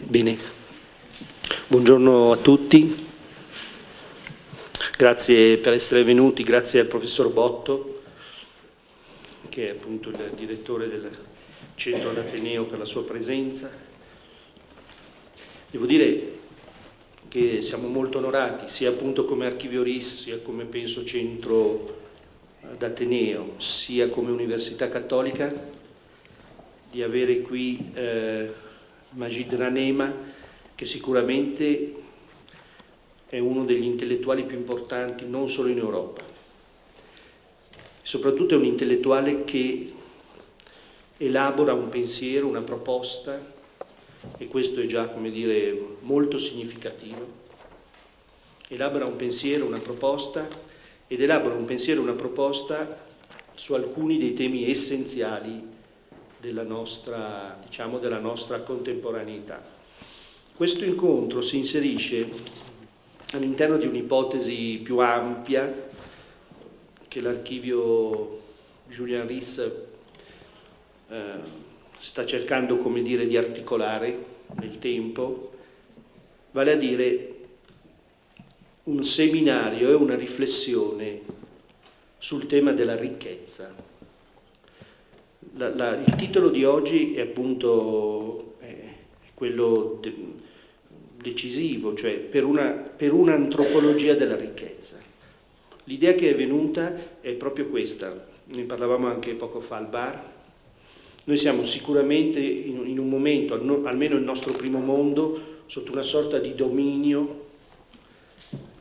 Bene, buongiorno a tutti, grazie per essere venuti, grazie al professor Botto, che è appunto il direttore del Centro d'Ateneo, per la sua presenza. Devo dire che siamo molto onorati, sia appunto come Archivio RIS, sia come penso Centro d'Ateneo, sia come Università Cattolica, di avere qui Majid Ghanema, che sicuramente è uno degli intellettuali più importanti non solo in Europa, soprattutto è un intellettuale che elabora un pensiero, una proposta, e questo è già, come dire, molto significativo. Elabora un pensiero, una proposta, ed elabora un pensiero, una proposta su alcuni dei temi essenziali della nostra, diciamo, della nostra contemporaneità. Questo incontro si inserisce all'interno di un'ipotesi più ampia che l'archivio Julian Ries sta cercando, come dire, di articolare nel tempo, vale a dire un seminario e una riflessione sul tema della ricchezza. Il titolo di oggi è appunto quello decisivo, cioè per un'antropologia della ricchezza. L'idea che è venuta è proprio questa, ne parlavamo anche poco fa al bar. Noi siamo sicuramente in un momento, almeno il nostro primo mondo, sotto una sorta di dominio,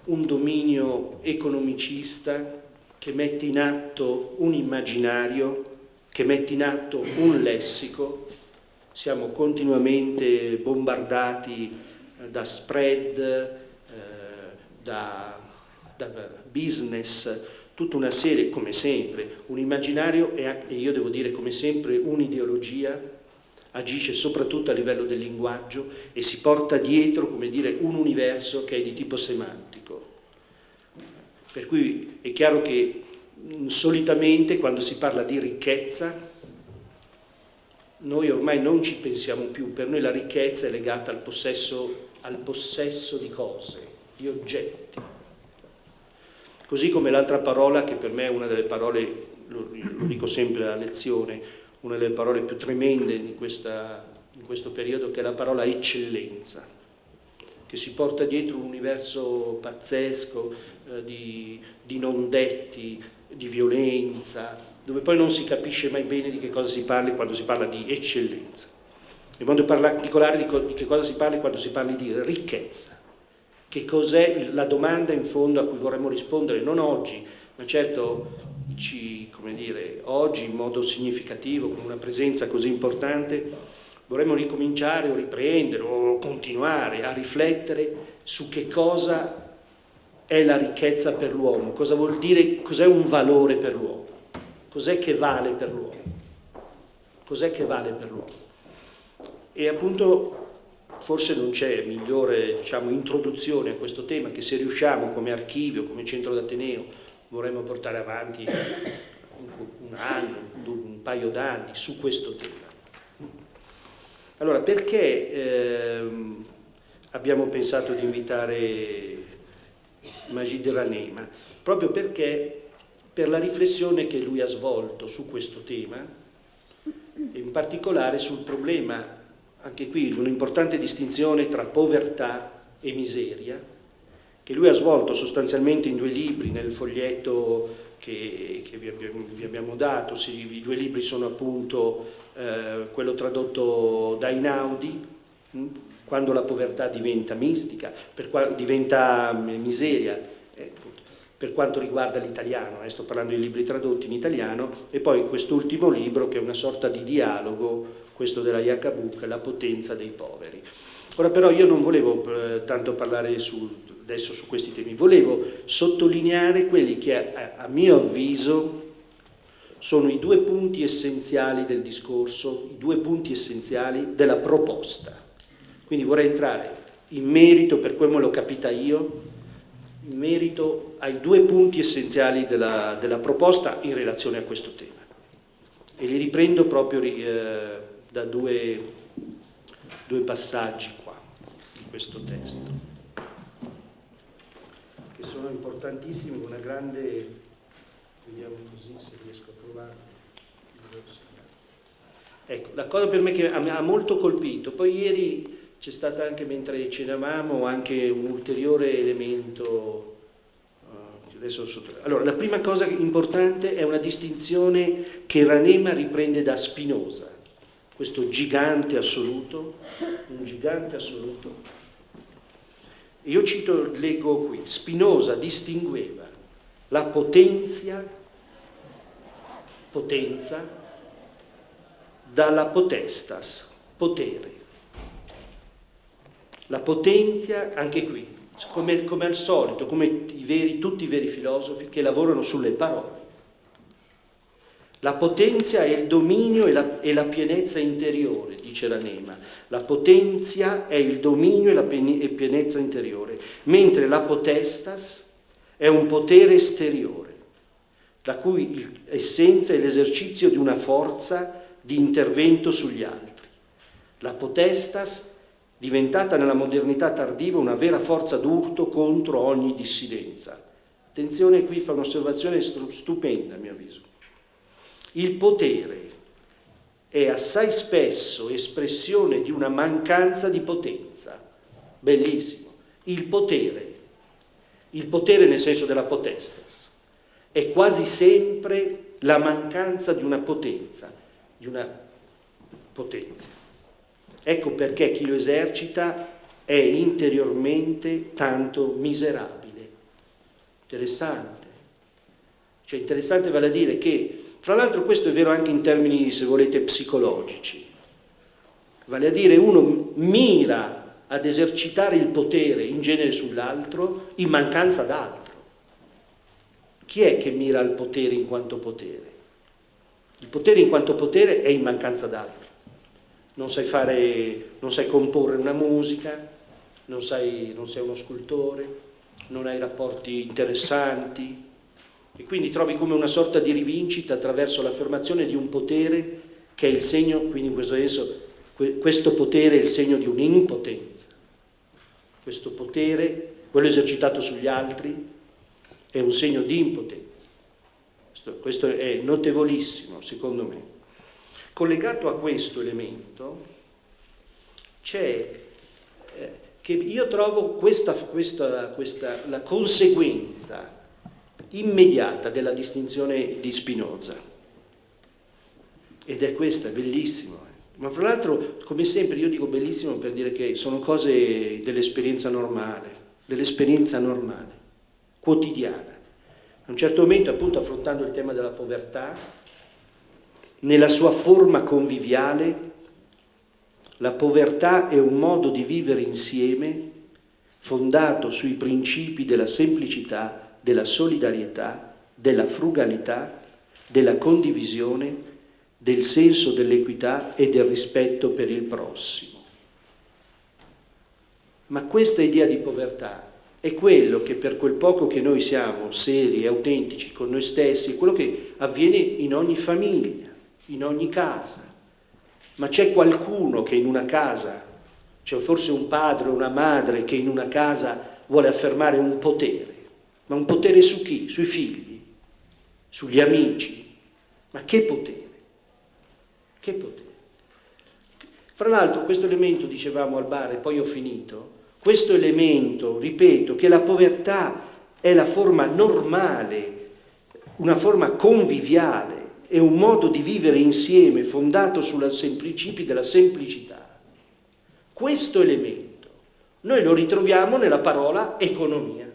un dominio economicista che mette in atto un immaginario, che mette in atto un lessico. Siamo continuamente bombardati da spread, da business, tutta una serie, come sempre, un immaginario e io devo dire come sempre un'ideologia agisce soprattutto a livello del linguaggio e si porta dietro, come dire, un universo che è di tipo semantico. Per cui è chiaro che solitamente quando si parla di ricchezza noi ormai non ci pensiamo più, per noi la ricchezza è legata al possesso di cose, di oggetti. Così come l'altra parola, che per me è una delle parole, lo dico sempre alla lezione, una delle parole più tremende in questo periodo, che è la parola eccellenza, che si porta dietro un universo pazzesco di non detti, di violenza, dove poi non si capisce mai bene di che cosa si parli quando si parla di eccellenza. In modo particolare di che cosa si parli quando si parli di ricchezza. Che cos'è la domanda in fondo a cui vorremmo rispondere, non oggi, ma certo come dire, oggi in modo significativo, con una presenza così importante, vorremmo ricominciare o riprendere o continuare a riflettere su che cosa è la ricchezza per l'uomo, cosa vuol dire, cos'è un valore per l'uomo, cos'è che vale per l'uomo, cos'è che vale per l'uomo. E appunto forse non c'è migliore, diciamo, introduzione a questo tema che, se riusciamo come archivio, come centro d'Ateneo, vorremmo portare avanti un anno, un paio d'anni su questo tema. Allora, perché abbiamo pensato di invitare Majid Ghanema? Proprio perché, per la riflessione che lui ha svolto su questo tema, e in particolare sul problema, anche qui un'importante distinzione tra povertà e miseria, che lui ha svolto sostanzialmente in due libri, nel foglietto che vi abbiamo dato. I due libri sono appunto quello tradotto da Einaudi, Quando la povertà diventa mistica, diventa miseria, per quanto riguarda l'italiano, sto parlando di libri tradotti in italiano, e poi quest'ultimo libro che è una sorta di dialogo, questo della Yakabuk, La potenza dei poveri. Ora però io non volevo tanto parlare adesso su questi temi, volevo sottolineare quelli che a mio avviso sono i due punti essenziali del discorso, i due punti essenziali della proposta. Quindi vorrei entrare in merito, per come l'ho capita io, in merito ai due punti essenziali della proposta in relazione a questo tema. E li riprendo proprio da due passaggi qua. questo testo, che sono importantissimi, con una grande, vediamo così se riesco a trovarlo. Ecco, la cosa per me che mi ha molto colpito, poi ieri c'è stata anche, mentre cenavamo, anche un ulteriore elemento. Allora, la prima cosa importante è una distinzione che Ranema riprende da Spinoza, questo gigante assoluto, un gigante assoluto. Io cito, leggo qui, Spinoza distingueva la potenza dalla potestas, potere. La potenza, anche qui, come al solito, come tutti i veri filosofi che lavorano sulle parole. La potenza è il dominio e la pienezza interiore, dice Ranema. La potenza è il dominio e la pienezza interiore, mentre la potestas è un potere esteriore, la cui essenza è l'esercizio di una forza di intervento sugli altri. La potestas, diventata nella modernità tardiva una vera forza d'urto contro ogni dissidenza. Attenzione, qui fa un'osservazione stupenda, a mio avviso. Il potere è assai spesso espressione di una mancanza di potenza. Bellissimo. Il potere nel senso della potestas, è quasi sempre la mancanza di una potenza, Ecco perché chi lo esercita è interiormente tanto miserabile. Interessante. Cioè interessante vale a dire che, fra l'altro questo è vero anche in termini, se volete, psicologici. Vale a dire uno mira ad esercitare il potere in genere sull'altro in mancanza d'altro. Chi è che mira al potere in quanto potere? Il potere in quanto potere è in mancanza d'altro. Non sai comporre una musica, non sei uno scultore, non hai rapporti interessanti e quindi trovi come una sorta di rivincita attraverso l'affermazione di un potere che è il segno, quindi in questo senso, questo potere è il segno di un'impotenza. Questo potere, quello esercitato sugli altri, è un segno di impotenza. Questo è notevolissimo, secondo me. Collegato a questo elemento c'è che io trovo la conseguenza immediata della distinzione di Spinoza, ed è questa, è bellissimo. Ma fra l'altro, come sempre, io dico bellissimo per dire che sono cose dell'esperienza normale, quotidiana. A un certo momento, appunto, affrontando il tema della povertà, nella sua forma conviviale, la povertà è un modo di vivere insieme fondato sui principi della semplicità, della solidarietà, della frugalità, della condivisione, del senso dell'equità e del rispetto per il prossimo. Ma questa idea di povertà è quello che, per quel poco che noi siamo seri e autentici con noi stessi, è quello che avviene in ogni famiglia, in ogni casa. Ma c'è qualcuno che in una casa, c'è forse un padre o una madre che in una casa vuole affermare un potere. Ma un potere su chi? Sui figli? Sugli amici? Ma che potere? Che potere? Fra l'altro questo elemento, dicevamo al bar e poi ho finito, questo elemento, ripeto, che la povertà è la forma normale, una forma conviviale, è un modo di vivere insieme fondato sui principi della semplicità. Questo elemento noi lo ritroviamo nella parola economia,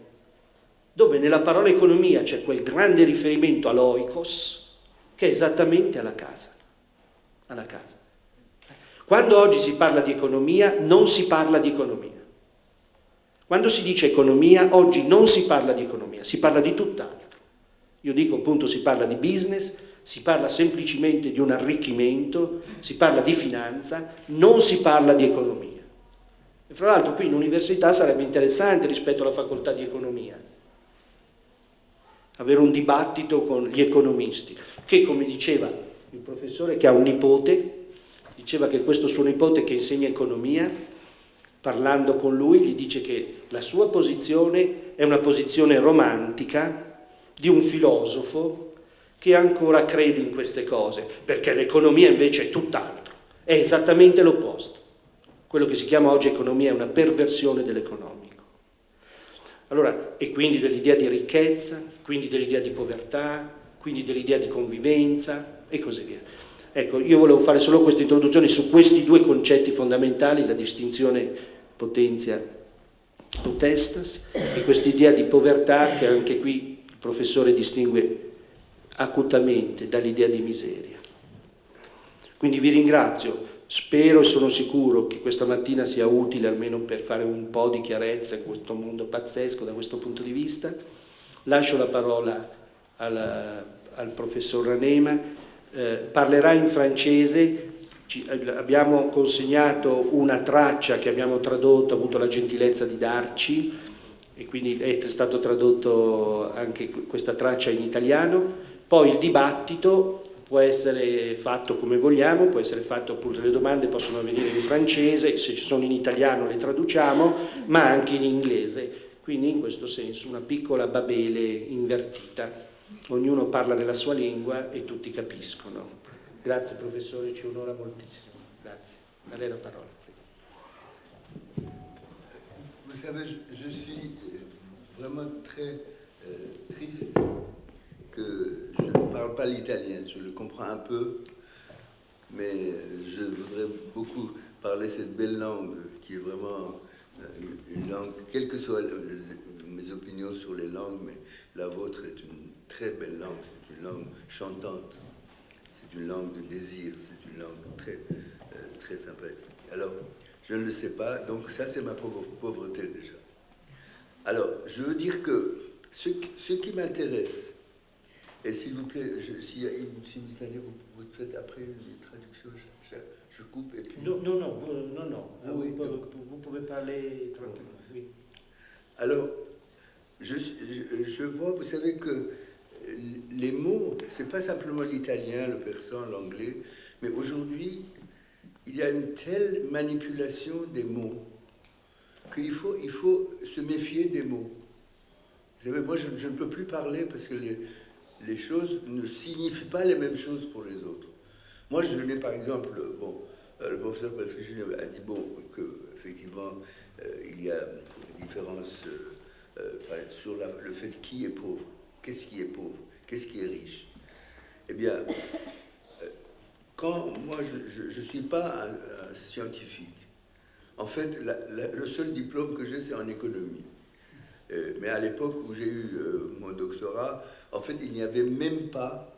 dove nella parola economia c'è quel grande riferimento all'oikos, che è esattamente alla casa. Alla casa. Quando oggi si parla di economia, non si parla di economia. Quando si dice economia, oggi non si parla di economia, si parla di tutt'altro. Io dico appunto si parla di business, si parla semplicemente di un arricchimento, si parla di finanza, non si parla di economia. E fra l'altro qui in università sarebbe interessante rispetto alla facoltà di economia avere un dibattito con gli economisti, che come diceva il professore che ha un nipote, diceva che questo suo nipote che insegna economia parlando con lui, gli dice che la sua posizione è una posizione romantica di un filosofo che ancora crede in queste cose, perché l'economia invece è tutt'altro, è esattamente l'opposto. Quello che si chiama oggi economia è una perversione dell'economico. Allora, e quindi dell'idea di ricchezza, quindi dell'idea di povertà, quindi dell'idea di convivenza e così via. Ecco, io volevo fare solo questa introduzione su questi due concetti fondamentali, la distinzione potenzia potestas e quest'idea di povertà che anche qui il professore distingue acutamente dall'idea di miseria. Quindi vi ringrazio. Spero e sono sicuro che questa mattina sia utile almeno per fare un po' di chiarezza in questo mondo pazzesco da questo punto di vista. Lascio la parola al professor Ranema, parlerà in francese, abbiamo consegnato una traccia che abbiamo tradotto, ha avuto la gentilezza di darci e quindi è stato tradotto anche questa traccia in italiano. Poi il dibattito può essere fatto come vogliamo, può essere fatto appunto, le domande possono avvenire in francese, se ci sono in italiano le traduciamo, ma anche in inglese, quindi in questo senso una piccola Babele invertita, ognuno parla nella sua lingua e tutti capiscono. Grazie professore, ci onora moltissimo, grazie. A lei la parola. Vous savez, je suis vraiment très triste que je ne parle pas l'italien, je le comprends un peu, mais je voudrais beaucoup parler cette belle langue qui est vraiment une langue, quelles que soient mes opinions sur les langues, mais la vôtre est une très belle langue, c'est une langue chantante, c'est une langue de désir, c'est une langue très, très sympathique. Alors, je ne le sais pas, donc ça c'est ma pauvreté déjà. Alors, je veux dire que ce qui m'intéresse, et s'il vous plaît, s'il y a une simultanée, vous faites après une traduction, je coupe et puis... Non, vous pouvez parler tranquillement, oui. Alors, je vois, vous savez que les mots, c'est pas simplement l'italien, le persan, l'anglais, mais aujourd'hui, il y a une telle manipulation des mots qu'il faut se méfier des mots. Vous savez, moi, je ne peux plus parler parce que les choses ne signifient pas les mêmes choses pour les autres. Moi, je venais par exemple, le professeur Patrick a dit qu'effectivement, il y a une différence sur le fait qui est pauvre, qu'est-ce qui est pauvre, qu'est-ce qui est riche. Eh bien, quand moi, je ne suis pas un scientifique, en fait, le seul diplôme que j'ai, c'est en économie. Mais à l'époque où j'ai eu mon doctorat, en fait, il n'y avait même pas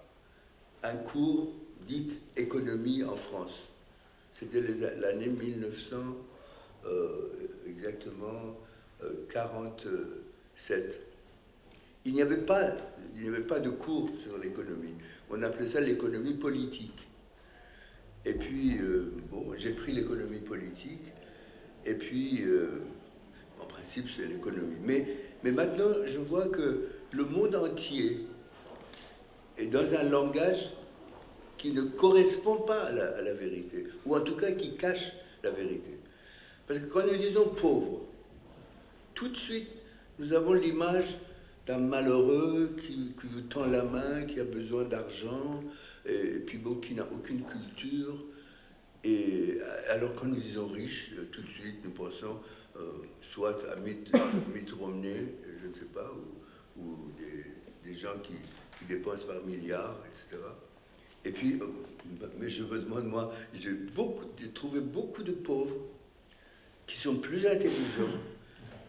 un cours dit économie en France. C'était l'année 1900, exactement 47. Il n'y avait pas de cours sur l'économie. On appelait ça l'économie politique. Et puis, j'ai pris l'économie politique. Et puis, en principe, c'est l'économie. Mais maintenant, je vois que le monde entier est dans un langage qui ne correspond pas à la vérité, ou en tout cas qui cache la vérité. Parce que quand nous disons pauvre, tout de suite, nous avons l'image d'un malheureux qui vous tend la main, qui a besoin d'argent, et puis qui n'a aucune culture. Et alors quand nous disons riche, tout de suite, nous pensons soit à Mitt Romney, je ne sais pas, ou des gens qui dépensent par milliards, etc. Et puis, mais je me demande, moi, j'ai trouvé beaucoup de pauvres qui sont plus intelligents,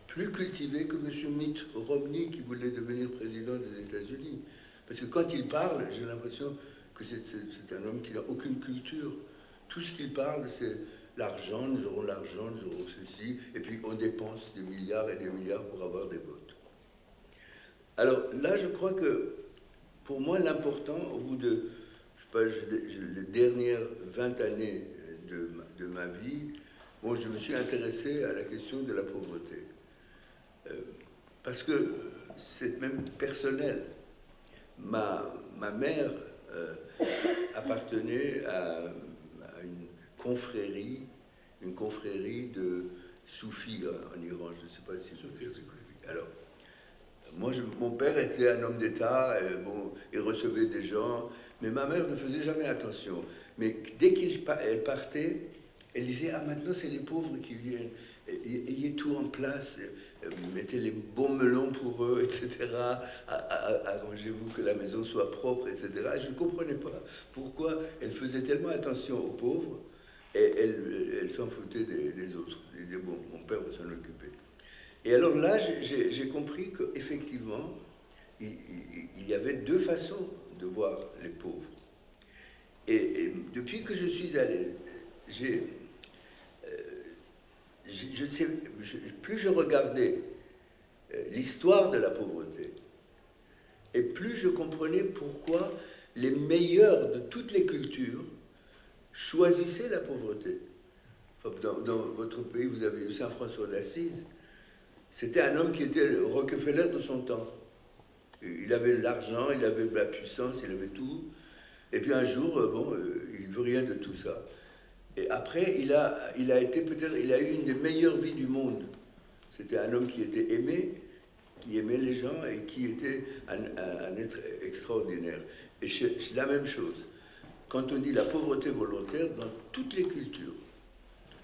plus cultivés que M. Mitt Romney qui voulait devenir président des États-Unis. Parce que quand il parle, j'ai l'impression que c'est un homme qui n'a aucune culture. Tout ce qu'il parle, c'est l'argent, nous aurons l'argent, nous aurons ceci, et puis on dépense des milliards et des milliards pour avoir des votes. Alors là, je crois que, pour moi, l'important, au bout de, les dernières 20 années de ma vie, je me suis intéressé à la question de la pauvreté. Parce que c'est même personnel. Ma mère appartenait à une confrérie soufis en Iran, je ne sais pas si vous avez connu. Alors, moi, mon père était un homme d'État, bon, il recevait des gens, mais ma mère ne faisait jamais attention. Mais dès qu'elle partait, elle disait, ah maintenant c'est les pauvres qui viennent, ayez tout en place, mettez les bons melons pour eux, etc. Arrangez-vous que la maison soit propre, etc. Je ne comprenais pas pourquoi elle faisait tellement attention aux pauvres, et elle s'en foutait des autres. Elle disait, bon, mon père va s'en occuper. Et alors là, j'ai compris qu'effectivement, il y avait deux façons de voir les pauvres. Et depuis que je suis allé, plus je regardais l'histoire de la pauvreté, et plus je comprenais pourquoi les meilleurs de toutes les cultures choisissaient la pauvreté. Enfin, dans votre pays, vous avez eu Saint François d'Assise. C'était un homme qui était le Rockefeller de son temps. Il avait l'argent, il avait la puissance, il avait tout. Et puis un jour, il ne veut rien de tout ça. Et après, il a été peut-être, il a eu une des meilleures vies du monde. C'était un homme qui était aimé, qui aimait les gens et qui était un être extraordinaire. Et c'est la même chose. Quand on dit la pauvreté volontaire, dans toutes les cultures,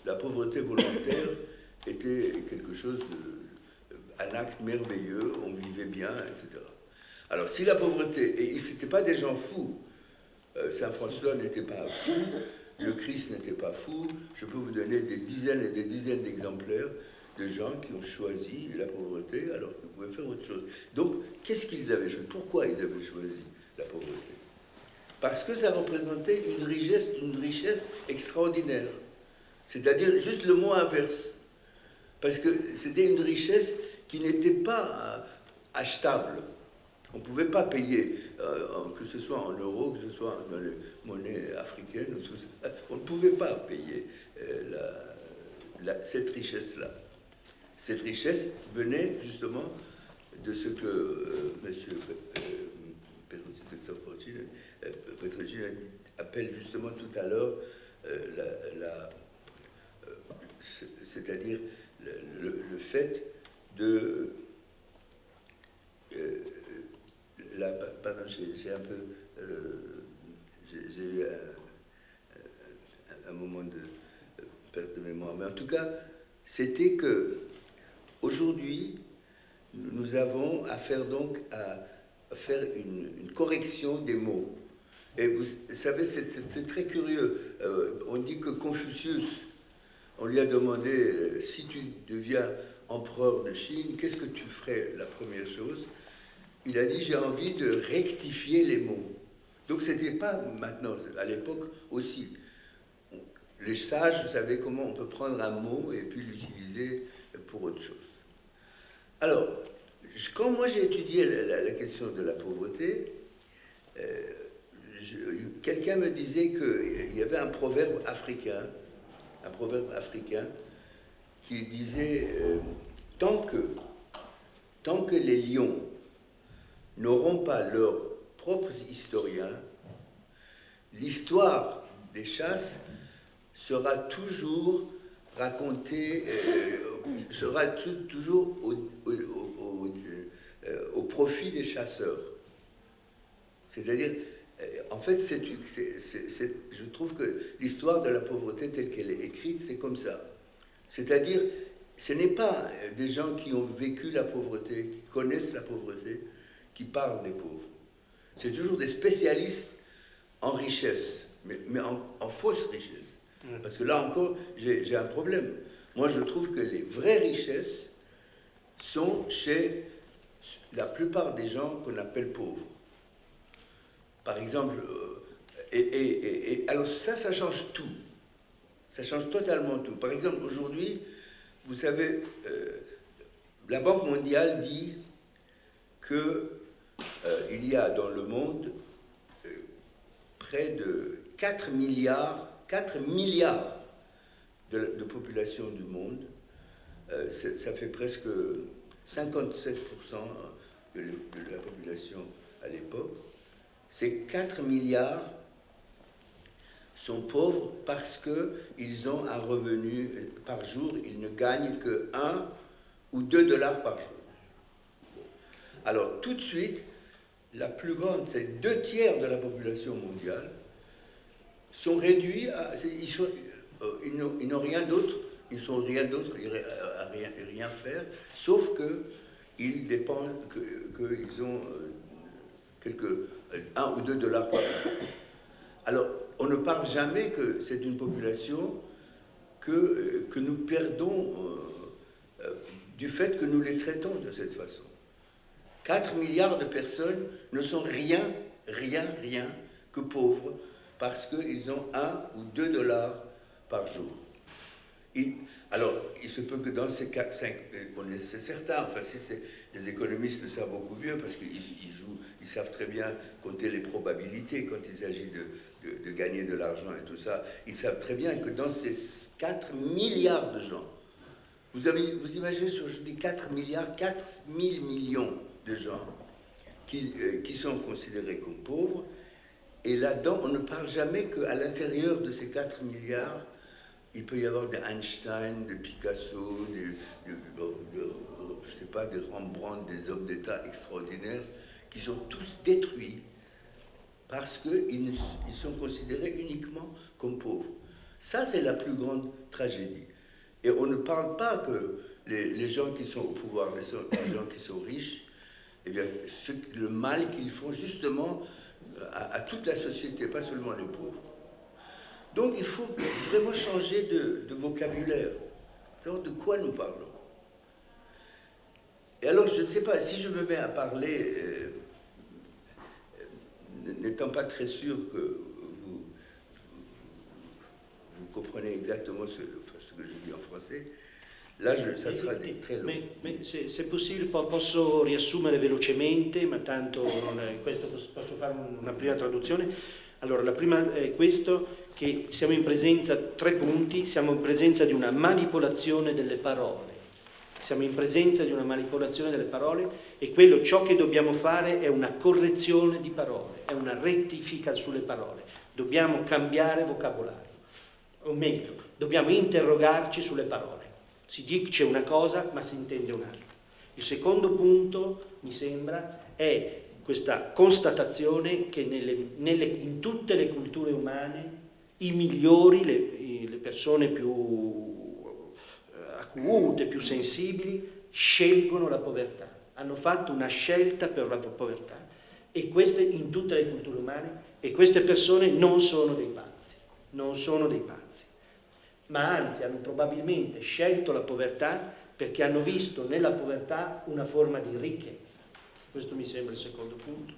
la pauvreté volontaire était quelque chose un acte merveilleux, on vivait bien, etc. Alors, si la pauvreté, et ce n'étaient pas des gens fous, Saint François n'était pas fou, le Christ n'était pas fou, je peux vous donner des dizaines et des dizaines d'exemplaires de gens qui ont choisi la pauvreté alors qu'ils pouvaient faire autre chose. Donc, qu'est-ce qu'ils avaient choisi? Pourquoi ils avaient choisi la pauvreté? Parce que ça représentait une richesse extraordinaire. C'est-à-dire juste le mot inverse. Parce que c'était une richesse qui n'était pas achetable. On ne pouvait pas payer, que ce soit en euros, que ce soit dans les monnaies africaines, ou tout ça. On ne pouvait pas payer cette richesse-là. Cette richesse venait justement de ce que M. Dr Petrucci appelle justement tout à l'heure c'est-à-dire le fait de... pardon, j'ai un peu... j'ai eu un moment de perte de mémoire. Mais en tout cas, c'était que aujourd'hui, nous avons affaire donc à faire une correction des mots. Et vous savez, c'est très curieux. On dit que Confucius, on lui a demandé, si tu deviens empereur de Chine, qu'est-ce que tu ferais la première chose? Il a dit, j'ai envie de rectifier les mots. Donc c'était pas maintenant, à l'époque aussi. Les sages savaient comment on peut prendre un mot et puis l'utiliser pour autre chose. Alors, quand moi j'ai étudié la question de la pauvreté, quelqu'un me disait qu'il y avait un proverbe africain qui disait tant que les lions n'auront pas leurs propres historiens, l'histoire des chasses sera toujours racontée, sera toujours au profit des chasseurs. C'est-à-dire, en fait, je trouve que l'histoire de la pauvreté telle qu'elle est écrite, c'est comme ça. C'est-à-dire, ce n'est pas des gens qui ont vécu la pauvreté, qui connaissent la pauvreté, qui parlent des pauvres. C'est toujours des spécialistes en richesse, mais en fausse richesse. Parce que là encore, j'ai un problème. Moi, je trouve que les vraies richesses sont chez la plupart des gens qu'on appelle pauvres. Par exemple, alors ça change tout. Ça change totalement tout. Par exemple, aujourd'hui, vous savez, la Banque mondiale dit qu'il y a dans le monde près de 4 milliards de population du monde. Ça fait presque 57% de la population à l'époque. Ces 4 milliards sont pauvres parce qu'ils ont un revenu par jour, ils ne gagnent que 1 ou 2 dollars par jour. Alors tout de suite, la plus grande, c'est 2 tiers de la population mondiale, sont réduits à... Ils n'ont rien d'autre, ils ne sont rien d'autre à rien faire, sauf qu'ils dépendent, qu'ils ont 1 ou 2 dollars par jour. Alors, on ne parle jamais que c'est une population que nous perdons du fait que nous les traitons de cette façon. 4 milliards de personnes ne sont rien que pauvres parce qu'ils ont 1 ou 2 dollars par jour. Alors, il se peut que dans ces 4, 5, c'est certain, enfin, les économistes le savent beaucoup mieux parce qu'ils savent très bien compter les probabilités quand il s'agit de gagner de l'argent et tout ça. Ils savent très bien que dans ces 4 milliards de gens, vous imaginez sur des 4 milliards, 4 000 millions de gens qui sont considérés comme pauvres, et là-dedans, on ne parle jamais qu'à l'intérieur de ces 4 milliards, il peut y avoir des Einstein, des Picasso, je sais pas, des Rembrandt, des hommes d'État extraordinaires, qui sont tous détruits parce qu'ils sont considérés uniquement comme pauvres. Ça, c'est la plus grande tragédie. Et on ne parle pas que les gens qui sont au pouvoir, les gens qui sont riches, eh bien, le mal qu'ils font justement à toute la société, pas seulement les pauvres. Donc il faut vraiment changer de vocabulaire. De quoi nous parlons? Et alors, je ne sais pas, si je me mets à parler, n'étant pas très sûr que vous comprenez exactement ce que je dis en français, là ça sarà très long. Se possibile posso riassumere velocemente, ma tanto questo posso fare una prima traduzione. Allora, la prima è questo, che siamo in presenza, 3 punti, siamo in presenza di una manipolazione delle parole. Siamo in presenza di una manipolazione delle parole e ciò che dobbiamo fare è una correzione di parole, è una rettifica sulle parole. Dobbiamo cambiare vocabolario, o meglio, dobbiamo interrogarci sulle parole. Si dice una cosa ma si intende un'altra. Il secondo punto, mi sembra, è questa constatazione che in tutte le culture umane i migliori, le persone più acute, più sensibili, scelgono la povertà. Hanno fatto una scelta per la povertà. E queste in tutte le culture umane, e queste persone non sono dei pazzi, ma anzi hanno probabilmente scelto la povertà perché hanno visto nella povertà una forma di ricchezza. Questo mi sembra il secondo punto.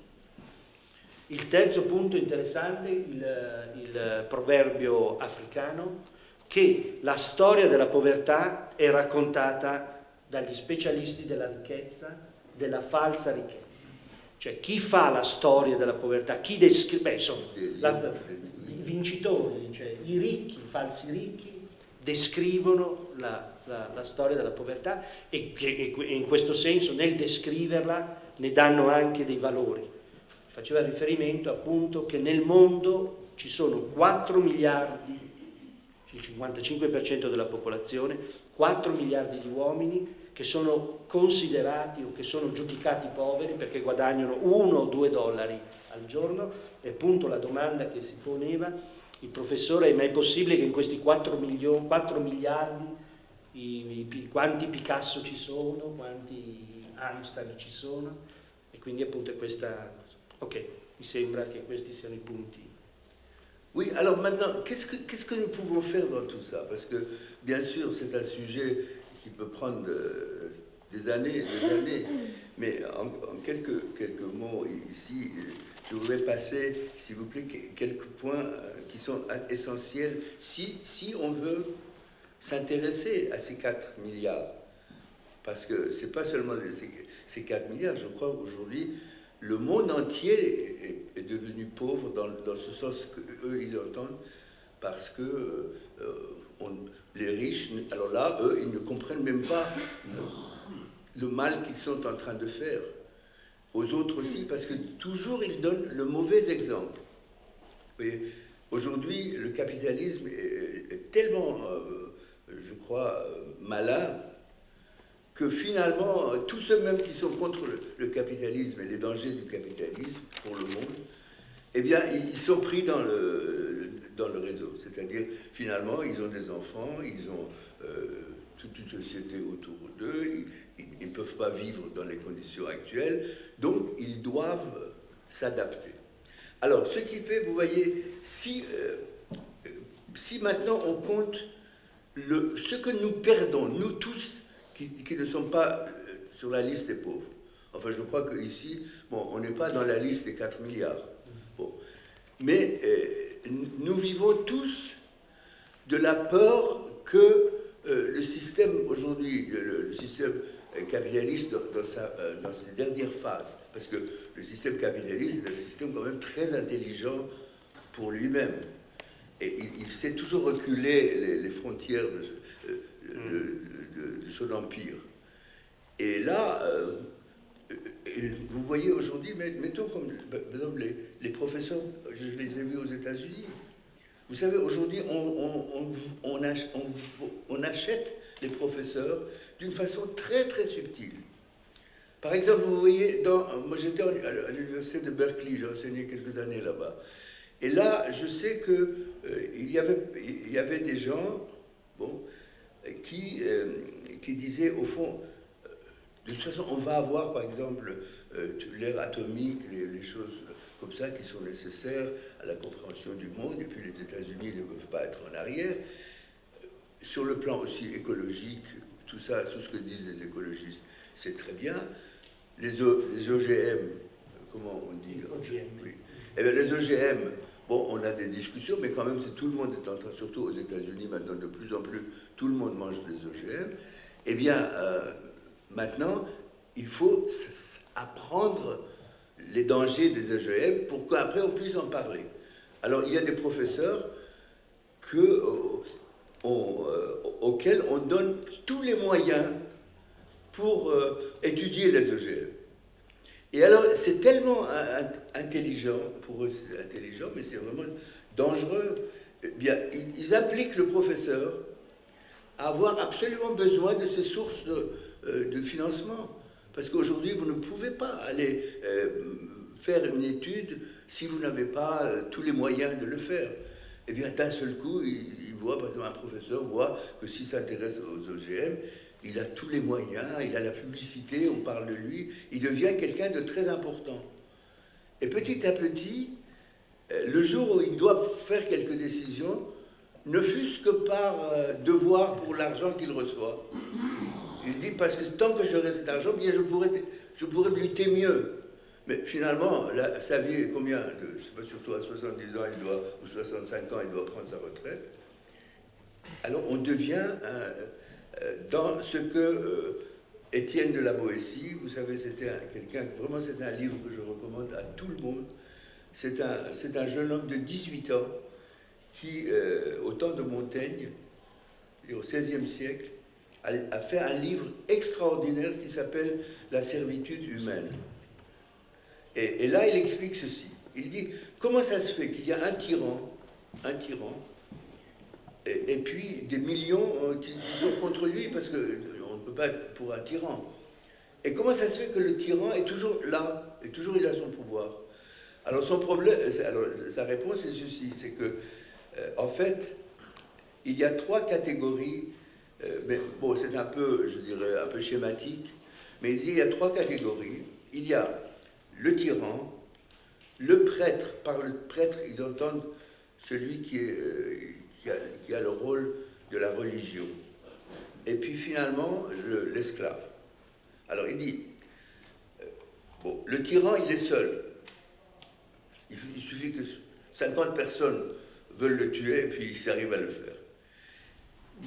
Il terzo punto interessante, il proverbio africano, che la storia della povertà è raccontata dagli specialisti della ricchezza, della falsa ricchezza. Cioè chi fa la storia della povertà, chi descrive, i vincitori, cioè i ricchi, i falsi ricchi, descrivono la storia della povertà e in questo senso nel descriverla ne danno anche dei valori. Faceva riferimento appunto che nel mondo ci sono 4 miliardi, il 55% della popolazione, 4 miliardi di uomini che sono considerati o che sono giudicati poveri perché guadagnano 1 o 2 dollari al giorno. E appunto la domanda che si poneva il professore: ma è possibile che in questi 4 miliardi quanti Picasso ci sono, quanti Einstein ci sono? E quindi appunto è questa... Ok, mi sembra che questi siano i punti. Oui, alors maintenant, qu'est-ce que nous pouvons faire dans tout ça? Parce que, bien sûr, c'est un sujet qui peut prendre des années, mais en quelques mots ici, je voudrais passer, s'il vous plaît, quelques points qui sont essentiels si on veut s'intéresser à ces 4 milliards. Parce que ce n'est pas seulement ces 4 milliards, je crois aujourd'hui, le monde entier est devenu pauvre dans ce sens qu'eux, ils entendent, parce que les riches, alors là, eux, ils ne comprennent même pas le mal qu'ils sont en train de faire. Aux autres aussi, parce que toujours ils donnent le mauvais exemple. Vous voyez, aujourd'hui, le capitalisme est tellement, je crois, malin, que finalement, tous ceux même qui sont contre le capitalisme et les dangers du capitalisme pour le monde, eh bien, ils sont pris dans le réseau. C'est-à-dire, finalement, ils ont des enfants, ils ont toute une société autour d'eux, ils ne peuvent pas vivre dans les conditions actuelles, donc ils doivent s'adapter. Alors, ce qui fait, vous voyez, si maintenant on compte ce que nous perdons, nous tous, qui ne sommes pas sur la liste des pauvres. Enfin, je crois qu'ici, bon, on n'est pas dans la liste des 4 milliards. Bon. Mais nous vivons tous de la peur que le système aujourd'hui, le système capitaliste dans ses dernières phases, parce que le système capitaliste est un système quand même très intelligent pour lui-même. Et il sait toujours reculer les frontières de son empire. Et là, vous voyez aujourd'hui, mettons comme, par exemple, les professeurs, je les ai vus aux États-Unis. Vous savez, aujourd'hui, on achète les professeurs d'une façon très, très subtile. Par exemple, vous voyez, moi j'étais à l'université de Berkeley, j'ai enseigné quelques années là-bas. Et là, je sais qu'il y avait des gens qui disaient, au fond, de toute façon, on va avoir, par exemple, l'ère atomique, les choses comme ça qui sont nécessaires à la compréhension du monde, et puis les États-Unis ne peuvent pas être en arrière. Sur le plan aussi écologique, tout ça, tout ce que disent les écologistes, c'est très bien. Les OGM, comment on dit OGM. Oui. Eh bien, les OGM, bon, on a des discussions, mais quand même, tout le monde est en train, surtout aux États-Unis, maintenant, de plus en plus, tout le monde mange des OGM. Eh bien, maintenant, il faut apprendre les dangers des OGM pour qu'après on puisse en parler. Alors, il y a des professeurs auxquels on donne tous les moyens pour étudier les OGM. Et alors, c'est tellement intelligent, pour eux c'est intelligent, mais c'est vraiment dangereux. Eh bien, ils impliquent le professeur à avoir absolument besoin de ces sources de financement. Parce qu'aujourd'hui, vous ne pouvez pas aller faire une étude si vous n'avez pas tous les moyens de le faire. Eh bien, d'un seul coup, il voit, par exemple, un professeur voit que s'il s'intéresse aux OGM, il a tous les moyens, il a la publicité, on parle de lui, il devient quelqu'un de très important. Et petit à petit, le jour où il doit faire quelques décisions, ne fût-ce que par devoir pour l'argent qu'il reçoit, il dit, parce que tant que j'aurai cet argent, bien je pourrais lutter mieux. Mais finalement, sa vie est combien je ne sais pas, surtout à 70 ans, ou 65 ans, il doit prendre sa retraite. Alors on devient dans ce que Étienne de la Boétie, vous savez, c'était quelqu'un, vraiment c'est un livre que je recommande à tout le monde. C'est un jeune homme de 18 ans qui, au temps de Montaigne, au XVIe siècle, a fait un livre extraordinaire qui s'appelle « La servitude humaine ». Et là, il explique ceci. Il dit, comment ça se fait qu'il y a un tyran, et puis des millions qui sont contre lui, parce qu'on ne peut pas être pour un tyran. Et comment ça se fait que le tyran est toujours là, et toujours il a son pouvoir? Alors son problème, sa réponse est ceci, c'est que, en fait, il y a 3 catégories, mais bon, c'est un peu, je dirais, un peu schématique, mais il dit il y a 3 catégories. Il y a le tyran, le prêtre. Par le prêtre, ils entendent celui qui a le rôle de la religion. Et puis finalement, l'esclave. Alors il dit, bon, le tyran, il est seul. Il suffit que 50 personnes veulent le tuer, et puis ils arrivent à le faire.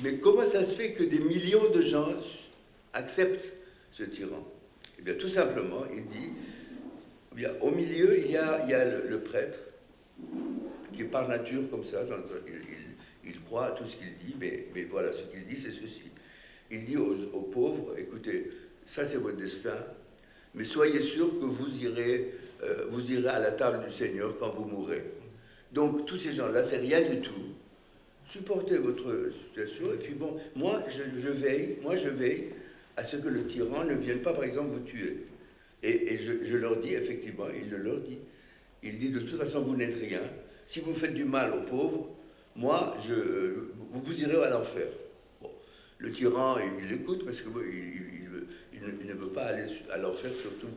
Mais comment ça se fait que des millions de gens acceptent ce tyran? Eh bien, tout simplement, il dit, eh bien, au milieu, il y a le prêtre, qui est par nature comme ça, il croit à tout ce qu'il dit, mais voilà, ce qu'il dit, c'est ceci. Il dit aux pauvres, écoutez, ça c'est votre destin, mais soyez sûr que vous irez à la table du Seigneur quand vous mourrez. Donc tous ces gens-là, c'est rien du tout. Supportez votre situation, et puis bon, moi je veille à ce que le tyran ne vienne pas, par exemple, vous tuer. Et je leur dis, effectivement, il le leur dit. Il dit, de toute façon, vous n'êtes rien. Si vous faites du mal aux pauvres, moi, vous irez à l'enfer. Bon. Le tyran, il écoute, parce que bon, il ne veut pas aller à l'enfer, surtout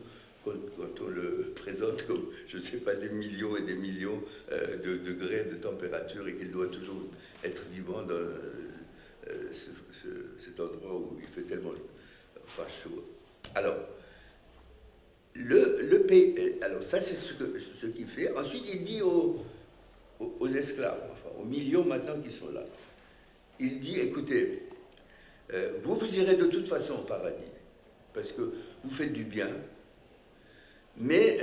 quand on le présente comme, je ne sais pas, des millions et des millions de degrés de température, et qu'il doit toujours être vivant dans cet endroit où il fait tellement chaud. Alors, le pays, alors ça c'est ce qu'il fait. Ensuite il dit aux esclaves, enfin aux millions maintenant qui sont là, il dit, écoutez, vous irez de toute façon au paradis, parce que vous faites du bien, mais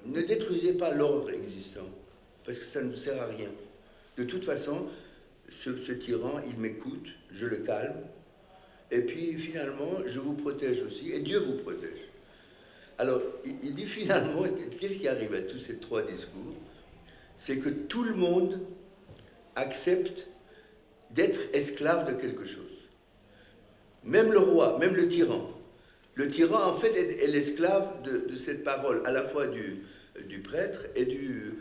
ne détruisez pas l'ordre existant, parce que ça ne sert à rien. De toute façon, ce tyran, il m'écoute, je le calme, et puis finalement, je vous protège aussi, et Dieu vous protège. Alors, il dit finalement, qu'est-ce qui arrive à tous ces trois discours? C'est que tout le monde accepte d'être esclave de quelque chose. Même le roi, même le tyran. Le tyran, en fait, est l'esclave de cette parole, à la fois du prêtre et du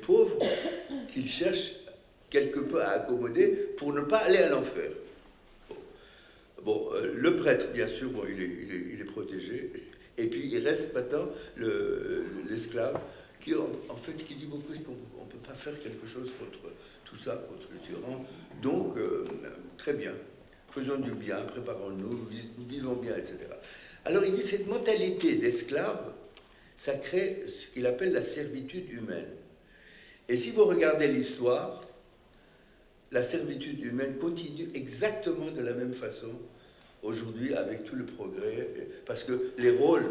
pauvre, qu'il cherche quelque peu à accommoder pour ne pas aller à l'enfer. Bon, le prêtre, bien sûr, bon, il est protégé, et puis il reste maintenant l'esclave, qui en fait qui dit beaucoup qu'on ne peut pas faire quelque chose contre tout ça, contre le tyran. Donc, très bien, faisons du bien, préparons-nous, vivons bien, etc. Alors il dit, cette mentalité d'esclave, ça crée ce qu'il appelle la servitude humaine. Et si vous regardez l'histoire, la servitude humaine continue exactement de la même façon aujourd'hui avec tout le progrès, parce que les rôles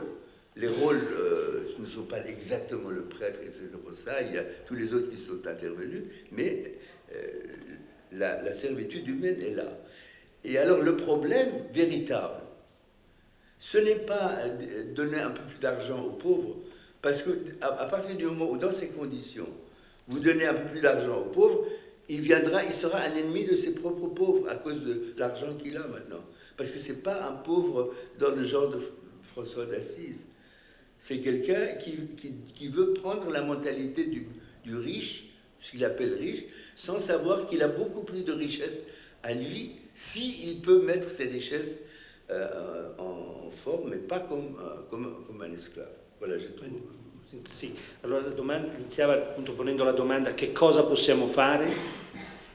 ne sont pas exactement le prêtre, etc. Ça, il y a tous les autres qui sont intervenus, mais la servitude humaine est là. Et alors le problème véritable, ce n'est pas donner un peu plus d'argent aux pauvres, parce qu'à partir du moment où, dans ces conditions, vous donnez un peu plus d'argent aux pauvres, il sera un ennemi de ses propres pauvres à cause de l'argent qu'il a maintenant. Parce que ce n'est pas un pauvre dans le genre de François d'Assise. C'est quelqu'un qui veut prendre la mentalité du riche, ce qu'il appelle riche, sans savoir qu'il a beaucoup plus de richesses à lui, s'il peut mettre ses richesses en forme, mais pas comme un esclave. Voilà, j'ai trouvé. Sì, allora iniziava appunto ponendo la domanda che cosa possiamo fare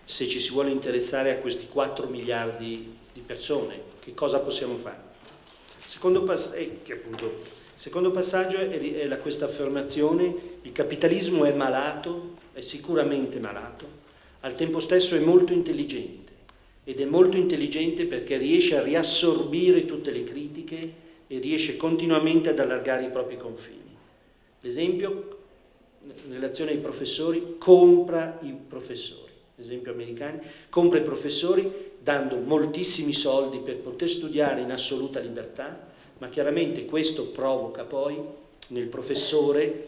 se ci si vuole interessare a questi 4 miliardi di persone, che cosa possiamo fare? Secondo passaggio è questa affermazione: il capitalismo è malato, è sicuramente malato, al tempo stesso è molto intelligente, ed è molto intelligente perché riesce a riassorbire tutte le critiche e riesce continuamente ad allargare i propri confini. L'esempio, in relazione ai professori, compra i professori. L'esempio americano, compra i professori dando moltissimi soldi per poter studiare in assoluta libertà, ma chiaramente questo provoca poi nel professore,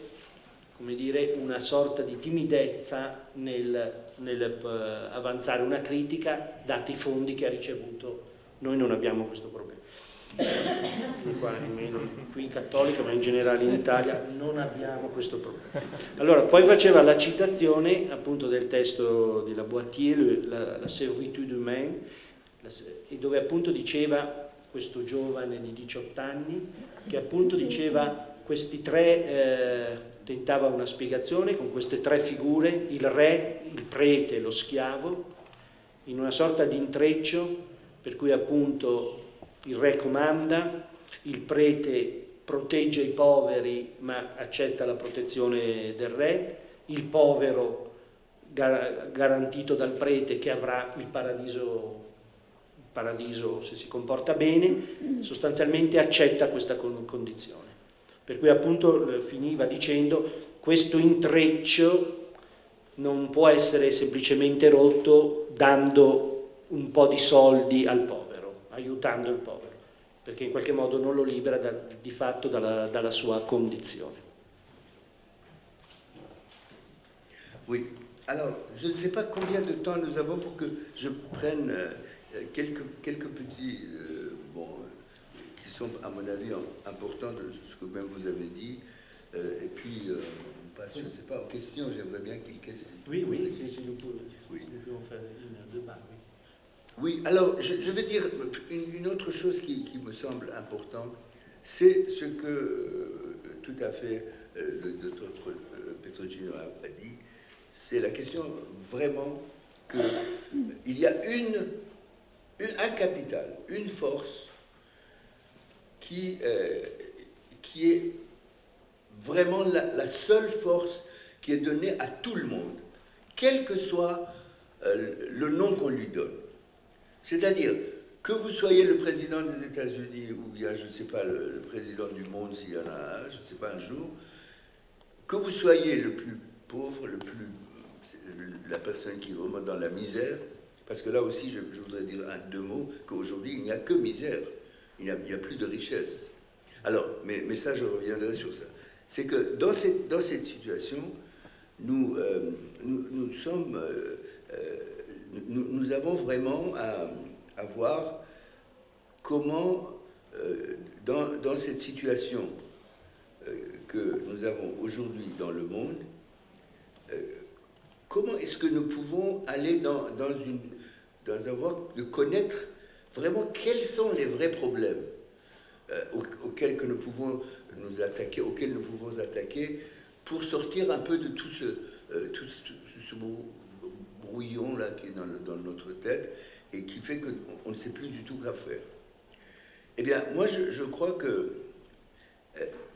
come dire, una sorta di timidezza nel avanzare una critica, dati i fondi che ha ricevuto. Noi non abbiamo questo problema. Qui in Cattolica, ma in generale in Italia non abbiamo questo problema. Allora, poi faceva la citazione appunto del testo di Laboitier, la servitude humaine, e dove appunto diceva, questo giovane di 18 anni, che appunto diceva questi tre, tentava una spiegazione con queste tre figure, il re, il prete e lo schiavo, in una sorta di intreccio per cui appunto il re comanda, il prete protegge i poveri ma accetta la protezione del re, il povero garantito dal prete che avrà il paradiso se si comporta bene, sostanzialmente accetta questa condizione. Per cui appunto finiva dicendo: questo intreccio non può essere semplicemente rotto dando un po' di soldi al povero, aiutando il povero, perché in qualche modo non lo libera di fatto dalla sua condizione. Oui. Alors, je ne sais pas combien de temps nous avons pour que je prenne quelques petits, qui sont à mon avis importants de ce que même vous avez dit. Et puis, on passe, je ne sais pas, aux questions. J'aimerais bien quelques... Oui, si nous pouvons faire une débat, oui. Oui, alors je vais dire une autre chose qui me semble importante, c'est ce que tout à fait le docteur Petrogino a dit, c'est la question vraiment qu'il y a un capital, une force qui est vraiment la seule force qui est donnée à tout le monde, quel que soit le nom qu'on lui donne. C'est-à-dire, que vous soyez le président des États-Unis ou bien, je ne sais pas, le président du monde, s'il y en a un, je ne sais pas, un jour, que vous soyez le plus pauvre, la personne qui est vraiment dans la misère, parce que là aussi, je voudrais dire deux mots, qu'aujourd'hui, il n'y a que misère, il n'y a plus de richesse. Alors, mais ça, je reviendrai sur ça. C'est que dans cette situation, nous avons vraiment à voir comment, dans cette situation que nous avons aujourd'hui dans le monde, comment est-ce que nous pouvons aller de connaître vraiment quels sont les vrais problèmes auxquels nous pouvons nous attaquer, pour sortir un peu de tout ce brouillon là qui est dans notre tête et qui fait qu'on ne sait plus du tout quoi faire. Eh bien, moi, je crois que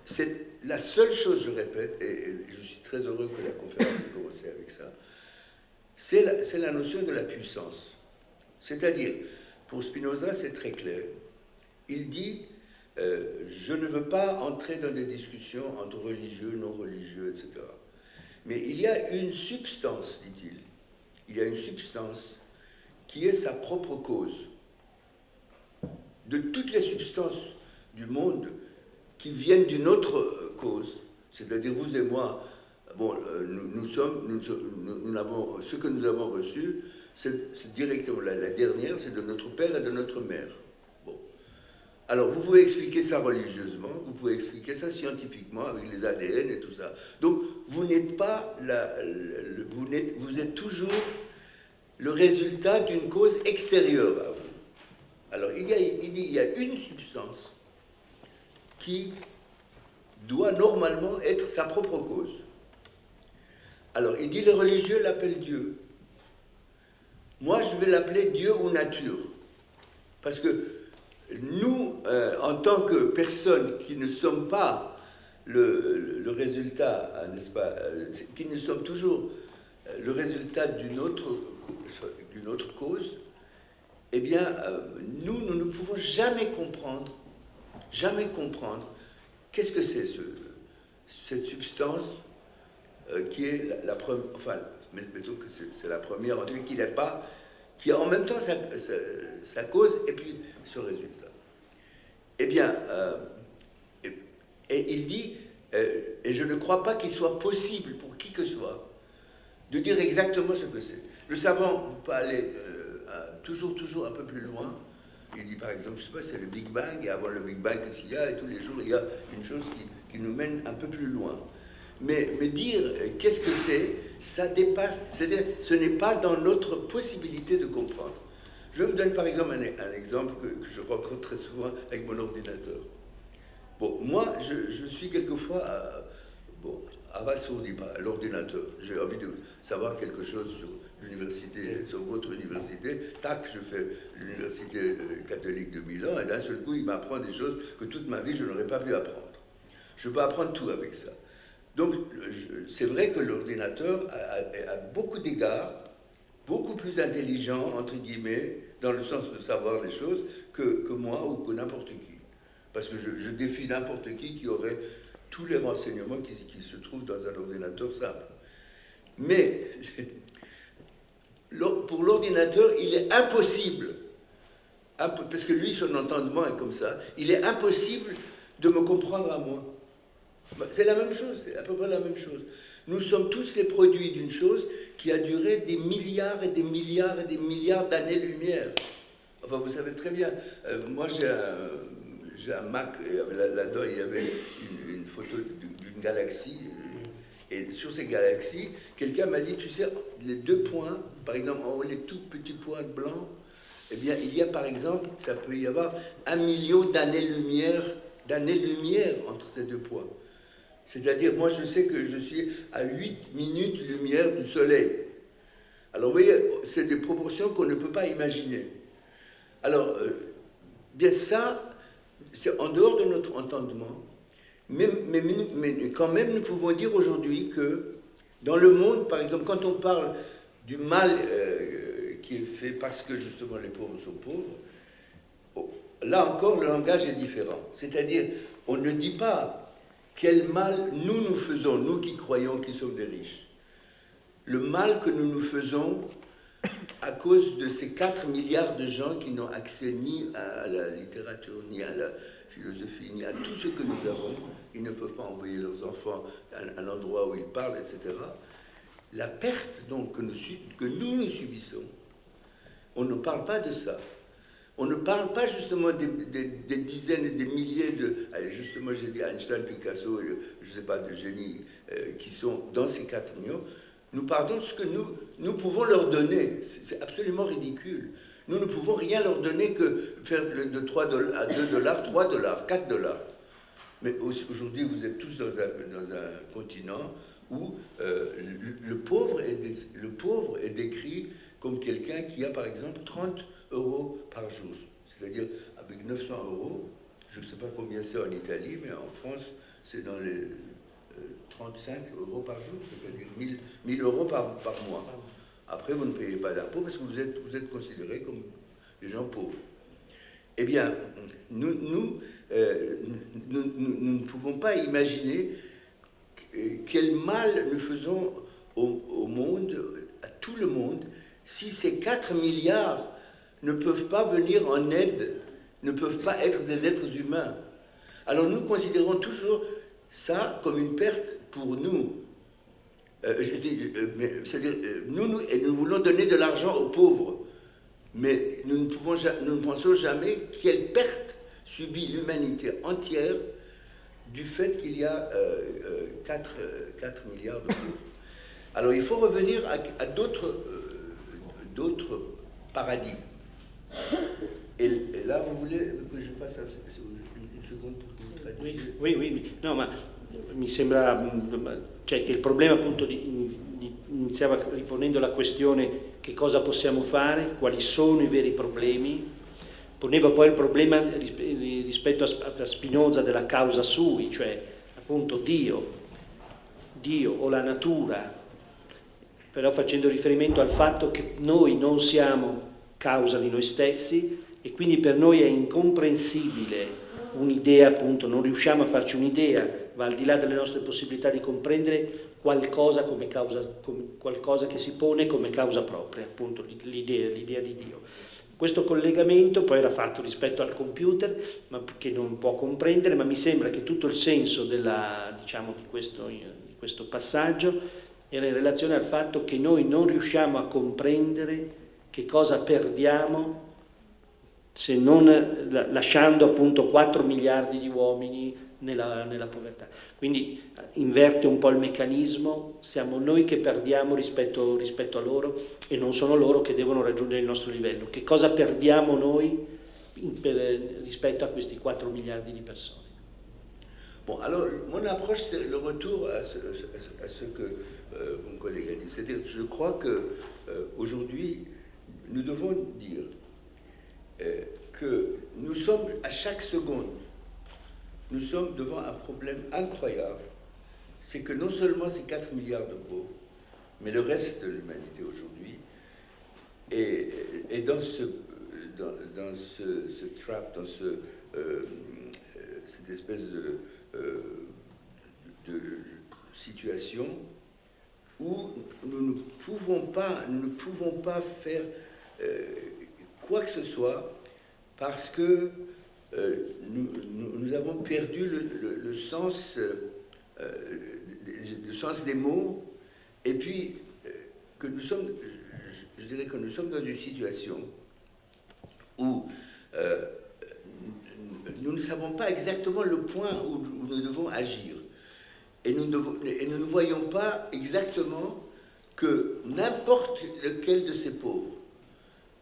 c'est la seule chose, je répète, et je suis très heureux que la conférence ait commencé avec ça, c'est la notion de la puissance. C'est-à-dire, pour Spinoza, c'est très clair. Il dit, je ne veux pas entrer dans des discussions entre religieux, non-religieux, etc. Mais il y a une substance, dit-il. Il y a une substance qui est sa propre cause. De toutes les substances du monde qui viennent d'une autre cause, c'est-à-dire vous et moi, bon, ce que nous avons reçu, c'est directement la dernière, c'est de notre père et de notre mère. Bon. Alors vous pouvez expliquer ça religieusement, vous pouvez expliquer ça scientifiquement avec les ADN et tout ça. Donc vous n'êtes pas vous êtes toujours le résultat d'une cause extérieure à vous. Alors il dit il y a une substance qui doit normalement être sa propre cause. Alors il dit les religieux l'appellent Dieu. Moi je vais l'appeler Dieu ou nature. Parce que nous, en tant que personnes qui ne sommes pas le résultat, n'est-ce pas, qui ne sommes toujours le résultat d'une autre cause, eh bien, nous ne pouvons jamais comprendre qu'est-ce que c'est cette substance qui est la première, enfin, mettons que c'est la première, en tout cas qui n'est pas, qui a en même temps sa cause et puis ce résultat. Eh bien, et il dit, et je ne crois pas qu'il soit possible pour qui que soit de dire exactement ce que c'est. Le savant peut aller toujours un peu plus loin. Il dit par exemple, je ne sais pas, c'est le Big Bang, et avant le Big Bang, qu'est-ce qu'il y a, et tous les jours, il y a une chose qui nous mène un peu plus loin. Mais dire qu'est-ce que c'est, ça dépasse, c'est-à-dire ce n'est pas dans notre possibilité de comprendre. Je vous donne par exemple un exemple que je rencontre très souvent avec mon ordinateur. Bon, moi, je suis quelquefois abasourdi par l'ordinateur. J'ai envie de savoir quelque chose sur l'université, sur votre université. Tac, je fais l'université catholique de Milan, et d'un seul coup, il m'apprend des choses que toute ma vie, je n'aurais pas pu apprendre. Je peux apprendre tout avec ça. Donc, c'est vrai que l'ordinateur, à beaucoup d'égards, beaucoup plus intelligent, entre guillemets, dans le sens de savoir les choses, que moi ou que n'importe qui. Parce que je défie n'importe qui aurait tous les renseignements qui se trouvent dans un ordinateur simple. Mais, pour l'ordinateur, il est impossible, parce que lui, son entendement est comme ça, il est impossible de me comprendre à moi. C'est la même chose, c'est à peu près la même chose. Nous sommes tous les produits d'une chose qui a duré des milliards et des milliards et des milliards d'années-lumière. Enfin, vous savez très bien, moi j'ai un Mac, là-dedans il y avait une photo d'une galaxie, et sur ces galaxies, quelqu'un m'a dit, tu sais, les 2 points, par exemple, en haut, les tout petits points blancs, eh bien, il y a par exemple, ça peut y avoir 1 million d'années-lumière entre ces 2 points. C'est-à-dire, moi je sais que je suis à 8 minutes-lumière du Soleil. Alors vous voyez, c'est des proportions qu'on ne peut pas imaginer. Alors, bien ça, c'est en dehors de notre entendement, mais quand même nous pouvons dire aujourd'hui que dans le monde, par exemple, quand on parle du mal qui est fait parce que justement les pauvres sont pauvres, là encore le langage est différent. C'est-à-dire, on ne dit pas quel mal nous faisons, nous qui croyons qu'ils sommes des riches. Le mal que nous faisons à cause de ces 4 milliards de gens qui n'ont accès ni à la littérature, ni à la philosophie, ni à tout ce que nous avons. Ils ne peuvent pas envoyer leurs enfants à un endroit où ils parlent, etc. La perte donc que nous subissons, on ne parle pas de ça. On ne parle pas justement des dizaines et des milliers de... Justement, j'ai dit Einstein, Picasso, je ne sais pas, de génies qui sont dans ces 4 millions. Nous parlons de ce que nous pouvons leur donner. C'est absolument ridicule. Nous ne pouvons rien leur donner que faire de 3 $, à 2 $, 3 $, 4 $. Mais aujourd'hui, vous êtes tous dans un continent où le pauvre est décrit comme quelqu'un qui a, par exemple, 30 € par jour. C'est-à-dire, avec 900 €, je ne sais pas combien c'est en Italie, mais en France, c'est dans les 35 € par jour, c'est-à-dire 1000 € par mois. Après, vous ne payez pas d'impôt parce que vous êtes considérés comme des gens pauvres. Eh bien, nous ne pouvons pas imaginer quel mal nous faisons au monde, à tout le monde, si ces 4 milliards ne peuvent pas venir en aide, ne peuvent pas être des êtres humains. Alors nous considérons toujours ça comme une perte pour nous. C'est-à-dire, nous voulons donner de l'argent aux pauvres, mais nous ne pensons jamais quelle perte subit l'humanité entière du fait qu'il y a 4 milliards de pauvres. Alors il faut revenir à d'autres paradigmes. Et là, vous voulez que je passe une seconde pour que vous traduisiez? Oui. No, ma mi sembra cioè, che il problema appunto iniziava riponendo la questione che cosa possiamo fare, quali sono i veri problemi, poneva poi il problema rispetto a Spinoza della causa sui, cioè appunto Dio o la natura, però facendo riferimento al fatto che noi non siamo causa di noi stessi e quindi per noi è incomprensibile un'idea, appunto, non riusciamo a farci un'idea, va al di là delle nostre possibilità di comprendere qualcosa come causa, qualcosa che si pone come causa propria, appunto l'idea di Dio. Questo collegamento poi era fatto rispetto al computer, ma che non può comprendere, ma mi sembra che tutto il senso di questo passaggio era in relazione al fatto che noi non riusciamo a comprendere che cosa perdiamo se non lasciando appunto 4 miliardi di uomini nella povertà. Quindi inverte un po' il meccanismo, siamo noi che perdiamo rispetto a loro e non sono loro che devono raggiungere il nostro livello. Che cosa perdiamo noi rispetto a questi 4 miliardi di persone? Bon, alors, mon approche, c'est le retour à ce que mon collègue a dit. C'est-à-dire, je crois qu'aujourd'hui, nous devons dire que nous sommes, à chaque seconde, nous sommes devant un problème incroyable. C'est que non seulement ces 4 milliards de pauvres, mais le reste de l'humanité aujourd'hui est dans ce trap, dans cette espèce de situation où nous ne pouvons pas faire quoi que ce soit parce que nous avons perdu le sens le sens des mots, et puis que nous sommes, je dirais que nous sommes dans une situation où nous ne savons pas exactement le point où nous devons agir. Et nous ne voyons pas exactement que n'importe lequel de ces pauvres,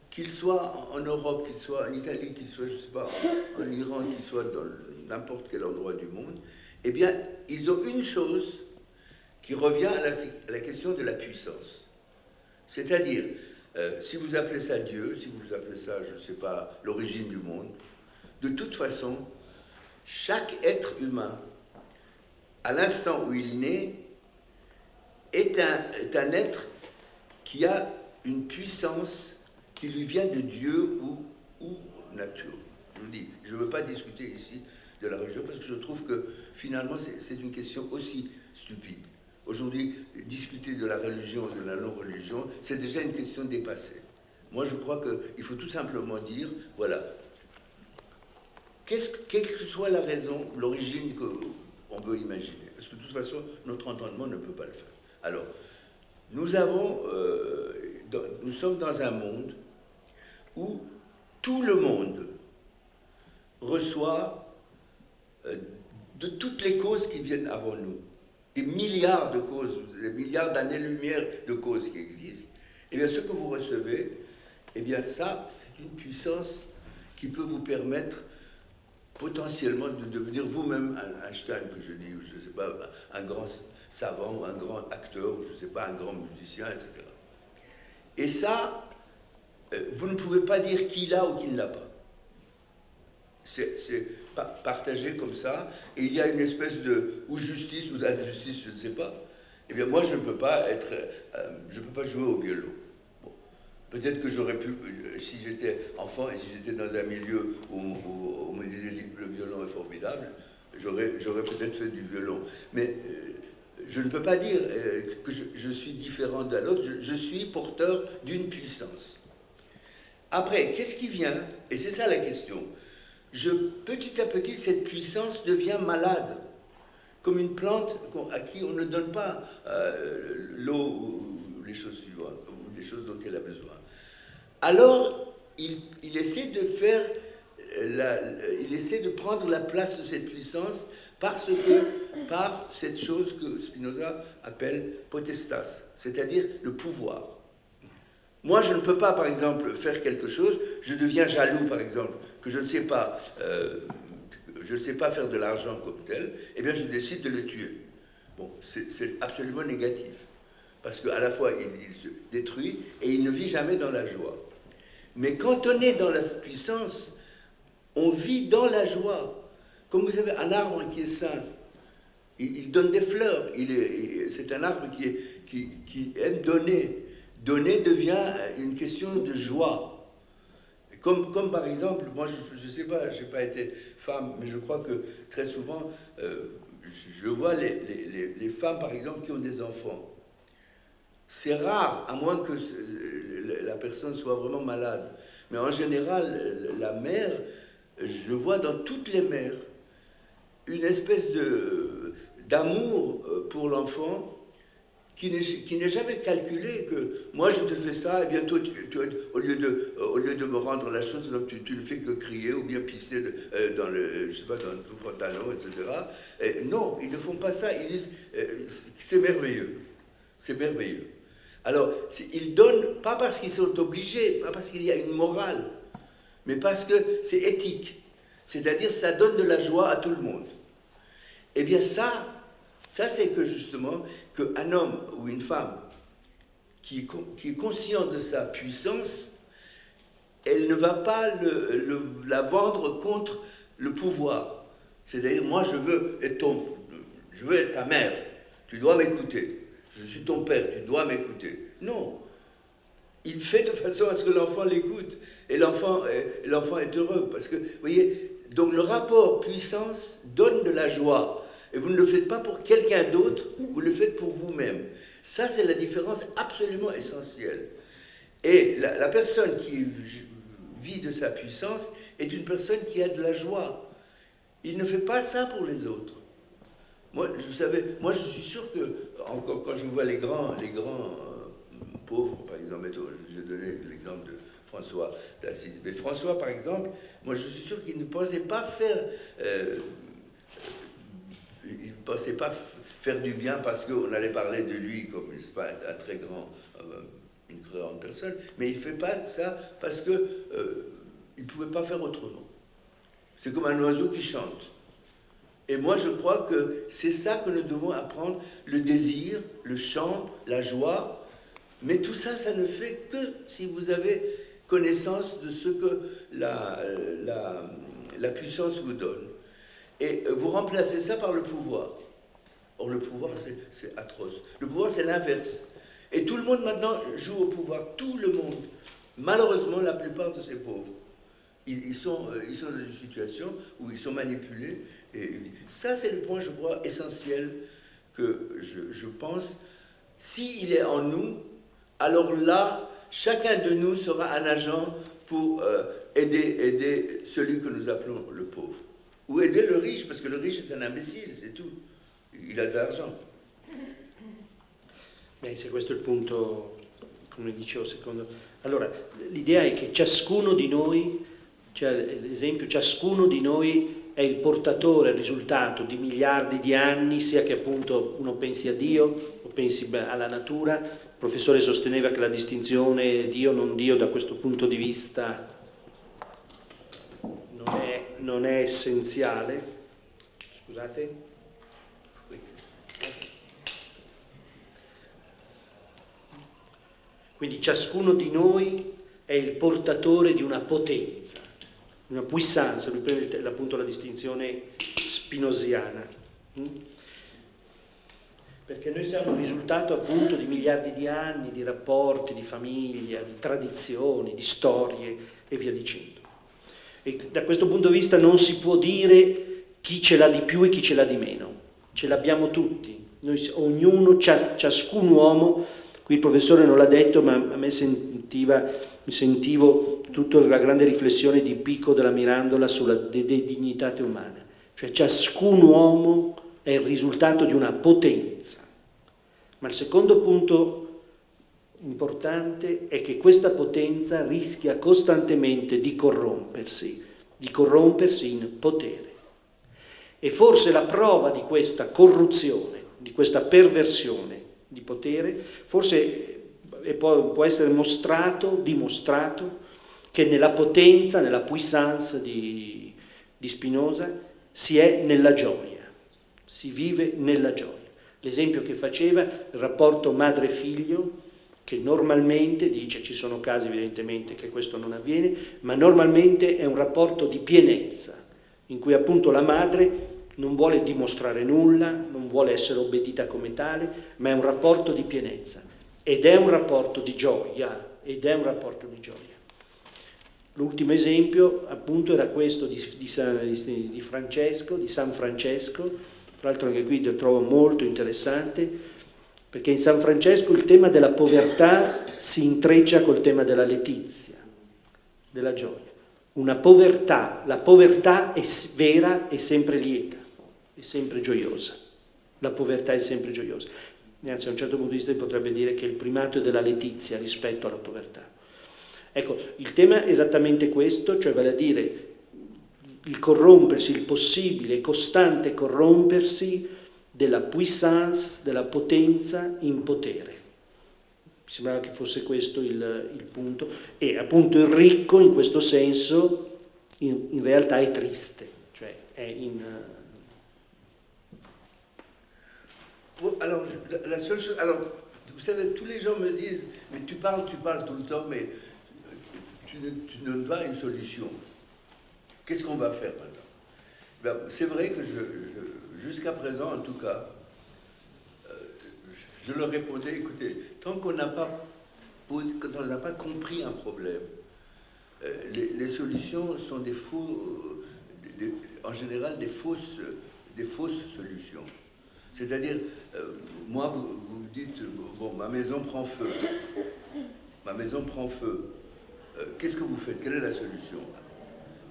qu'il soit en Europe, qu'il soit en Italie, qu'il soit, je ne sais pas, en Iran, qu'il soit dans n'importe quel endroit du monde, eh bien, ils ont une chose qui revient à la question de la puissance. C'est-à-dire, si vous appelez ça Dieu, si vous appelez ça, je ne sais pas, l'origine du monde, de toute façon, chaque être humain, à l'instant où il naît, est un être qui a une puissance qui lui vient de Dieu ou nature. Je vous dis, je ne veux pas discuter ici de la religion parce que je trouve que finalement c'est une question aussi stupide. Aujourd'hui, discuter de la religion ou de la non-religion, c'est déjà une question dépassée. Moi, je crois qu'il faut tout simplement dire, voilà, quelle que soit la raison, l'origine qu'on veut imaginer, parce que de toute façon, notre entendement ne peut pas le faire. Alors, nous sommes dans un monde où tout le monde reçoit de toutes les causes qui viennent avant nous, des milliards de causes, des milliards d'années-lumière de causes qui existent, et bien ce que vous recevez, eh bien ça, c'est une puissance qui peut vous permettre potentiellement de devenir vous-même un Einstein, que je dis, ou je ne sais pas, un grand savant, un grand acteur, ou je ne sais pas, un grand musicien, etc. Et ça, vous ne pouvez pas dire qui l'a ou qui ne l'a pas. C'est partagé comme ça, et il y a une espèce de ou justice ou d'injustice, je ne sais pas. Eh bien, moi, je ne peux pas jouer au violon. Bon. Peut-être que j'aurais pu, si j'étais enfant et si j'étais dans un milieu où on me disait le violon est formidable, j'aurais peut-être fait du violon. Mais je ne peux pas dire que je suis différent d'un autre, je suis porteur d'une puissance. Après, qu'est-ce qui vient? Et c'est ça la question. Petit à petit, cette puissance devient malade, comme une plante à qui on ne donne pas l'eau ou les choses suivantes, ou les choses dont elle a besoin. Alors, il essaie de faire, il essaie de prendre la place de cette puissance par cette chose que Spinoza appelle potestas, c'est-à-dire le pouvoir. Moi, je ne peux pas, par exemple, faire quelque chose, je deviens jaloux, par exemple, que je ne sais pas faire de l'argent comme tel, eh bien, je décide de le tuer. Bon, c'est absolument négatif, parce qu'à la fois, il se détruit et il ne vit jamais dans la joie. Mais quand on est dans la puissance, on vit dans la joie. Comme vous savez, un arbre qui est sain, il donne des fleurs, c'est un arbre qui aime donner. Donner devient une question de joie. Comme par exemple, moi je ne sais pas, je n'ai pas été femme, mais je crois que très souvent, je vois les femmes par exemple qui ont des enfants. C'est rare, à moins que la personne soit vraiment malade. Mais en général, la mère, je vois dans toutes les mères une espèce d'amour pour l'enfant qui n'est jamais calculé, que moi je te fais ça, et bien toi, au lieu de me rendre la chose, donc tu ne fais que crier ou bien pisser dans le pantalon, etc. Et non, ils ne font pas ça, ils disent c'est merveilleux, c'est merveilleux. Alors, ils donnent pas parce qu'ils sont obligés, pas parce qu'il y a une morale, mais parce que c'est éthique, c'est-à-dire ça donne de la joie à tout le monde. Eh bien ça c'est que justement, qu'un homme ou une femme qui est conscient de sa puissance, elle ne va pas la vendre contre le pouvoir. C'est-à-dire, moi je veux être ta mère, tu dois m'écouter. Je suis ton père, tu dois m'écouter. Non. Il fait de façon à ce que l'enfant l'écoute. Et l'enfant est heureux. Parce que, vous voyez, donc le rapport puissance donne de la joie. Et vous ne le faites pas pour quelqu'un d'autre, vous le faites pour vous-même. Ça, c'est la différence absolument essentielle. Et la personne qui vit de sa puissance est une personne qui a de la joie. Il ne fait pas ça pour les autres. Moi, vous savez, moi je suis sûr que, encore quand je vois les grands pauvres, par exemple, je donnais l'exemple de François d'Assise. Mais François, par exemple, moi je suis sûr qu'il ne pensait pas faire... il ne pensait pas faire du bien parce qu'on allait parler de lui comme un très grand... une grande personne, mais il ne fait pas ça parce qu'il ne pouvait pas faire autrement. C'est comme un oiseau qui chante. Et moi, je crois que c'est ça que nous devons apprendre, le désir, le chant, la joie. Mais tout ça, ça ne fait que si vous avez connaissance de ce que la puissance vous donne. Et vous remplacez ça par le pouvoir. Or, le pouvoir, c'est atroce. Le pouvoir, c'est l'inverse. Et tout le monde maintenant joue au pouvoir. Tout le monde. Malheureusement, la plupart de ces pauvres. Ils sont dans une situation où ils sont manipulés. Et ça, c'est le point, je crois, essentiel que je pense. S'il est en nous, alors là, chacun de nous sera un agent pour aider celui que nous appelons le pauvre. Ou aider le riche, parce que le riche est un imbécile, c'est tout. Il a de l'argent. Beh, se questo è il punto, come dicevo, secondo... Allora, l'idea è che ciascuno di noi, cioè l'esempio, ciascuno di noi è il portatore, il risultato di miliardi di anni, sia che appunto uno pensi a Dio o pensi alla natura. Il professore sosteneva che la distinzione Dio non Dio da questo punto di vista non è essenziale. Scusate. Quindi ciascuno di noi è il portatore di una potenza, una puissance, lui prende appunto la distinzione spinosiana, perché noi siamo il risultato appunto di miliardi di anni, di rapporti, di famiglia, di tradizioni, di storie e via dicendo. E da questo punto di vista non si può dire chi ce l'ha di più e chi ce l'ha di meno, ce l'abbiamo tutti, noi, ognuno, ciascun uomo. Qui il professore non l'ha detto, ma a me mi sentivo tutta la grande riflessione di Pico della Mirandola sulla dignità umana. Cioè ciascun uomo è il risultato di una potenza. Ma il secondo punto importante è che questa potenza rischia costantemente di corrompersi in potere. E forse la prova di questa corruzione, di questa perversione di potere, forse può essere dimostrato che nella potenza, nella puissance di Spinoza si è nella gioia, si vive nella gioia. L'esempio che faceva, il rapporto madre-figlio, che normalmente, dice, ci sono casi evidentemente che questo non avviene, ma normalmente è un rapporto di pienezza, in cui appunto la madre non vuole dimostrare nulla, non vuole essere obbedita come tale, ma è un rapporto di pienezza ed è un rapporto di gioia, L'ultimo esempio appunto era questo di Francesco, di San Francesco, tra l'altro anche qui lo trovo molto interessante, perché in San Francesco il tema della povertà si intreccia col tema della letizia, della gioia. La povertà è vera e sempre lieta, è sempre gioiosa. La povertà è sempre gioiosa. Anzi, a un certo punto di vista si potrebbe dire che il primato è della letizia rispetto alla povertà. Ecco, il tema è esattamente questo, cioè vale a dire il corrompersi, il possibile e costante corrompersi della puissance, della potenza in potere. Mi sembrava che fosse questo il punto. E appunto il ricco in questo senso in realtà è triste, cioè è in... Alors, la seule chose, alors, vous savez, tous les gens me disent, mais tu parles tout le temps, mais tu ne donnes pas une solution. Qu'est-ce qu'on va faire maintenant? Ben, c'est vrai que jusqu'à présent, en tout cas, je leur répondais, écoutez, tant qu'on n'a pas compris un problème, les solutions sont en général des fausses solutions. C'est-à-dire, moi, vous me dites, bon, ma maison prend feu. Qu'est-ce que vous faites? Quelle est la solution?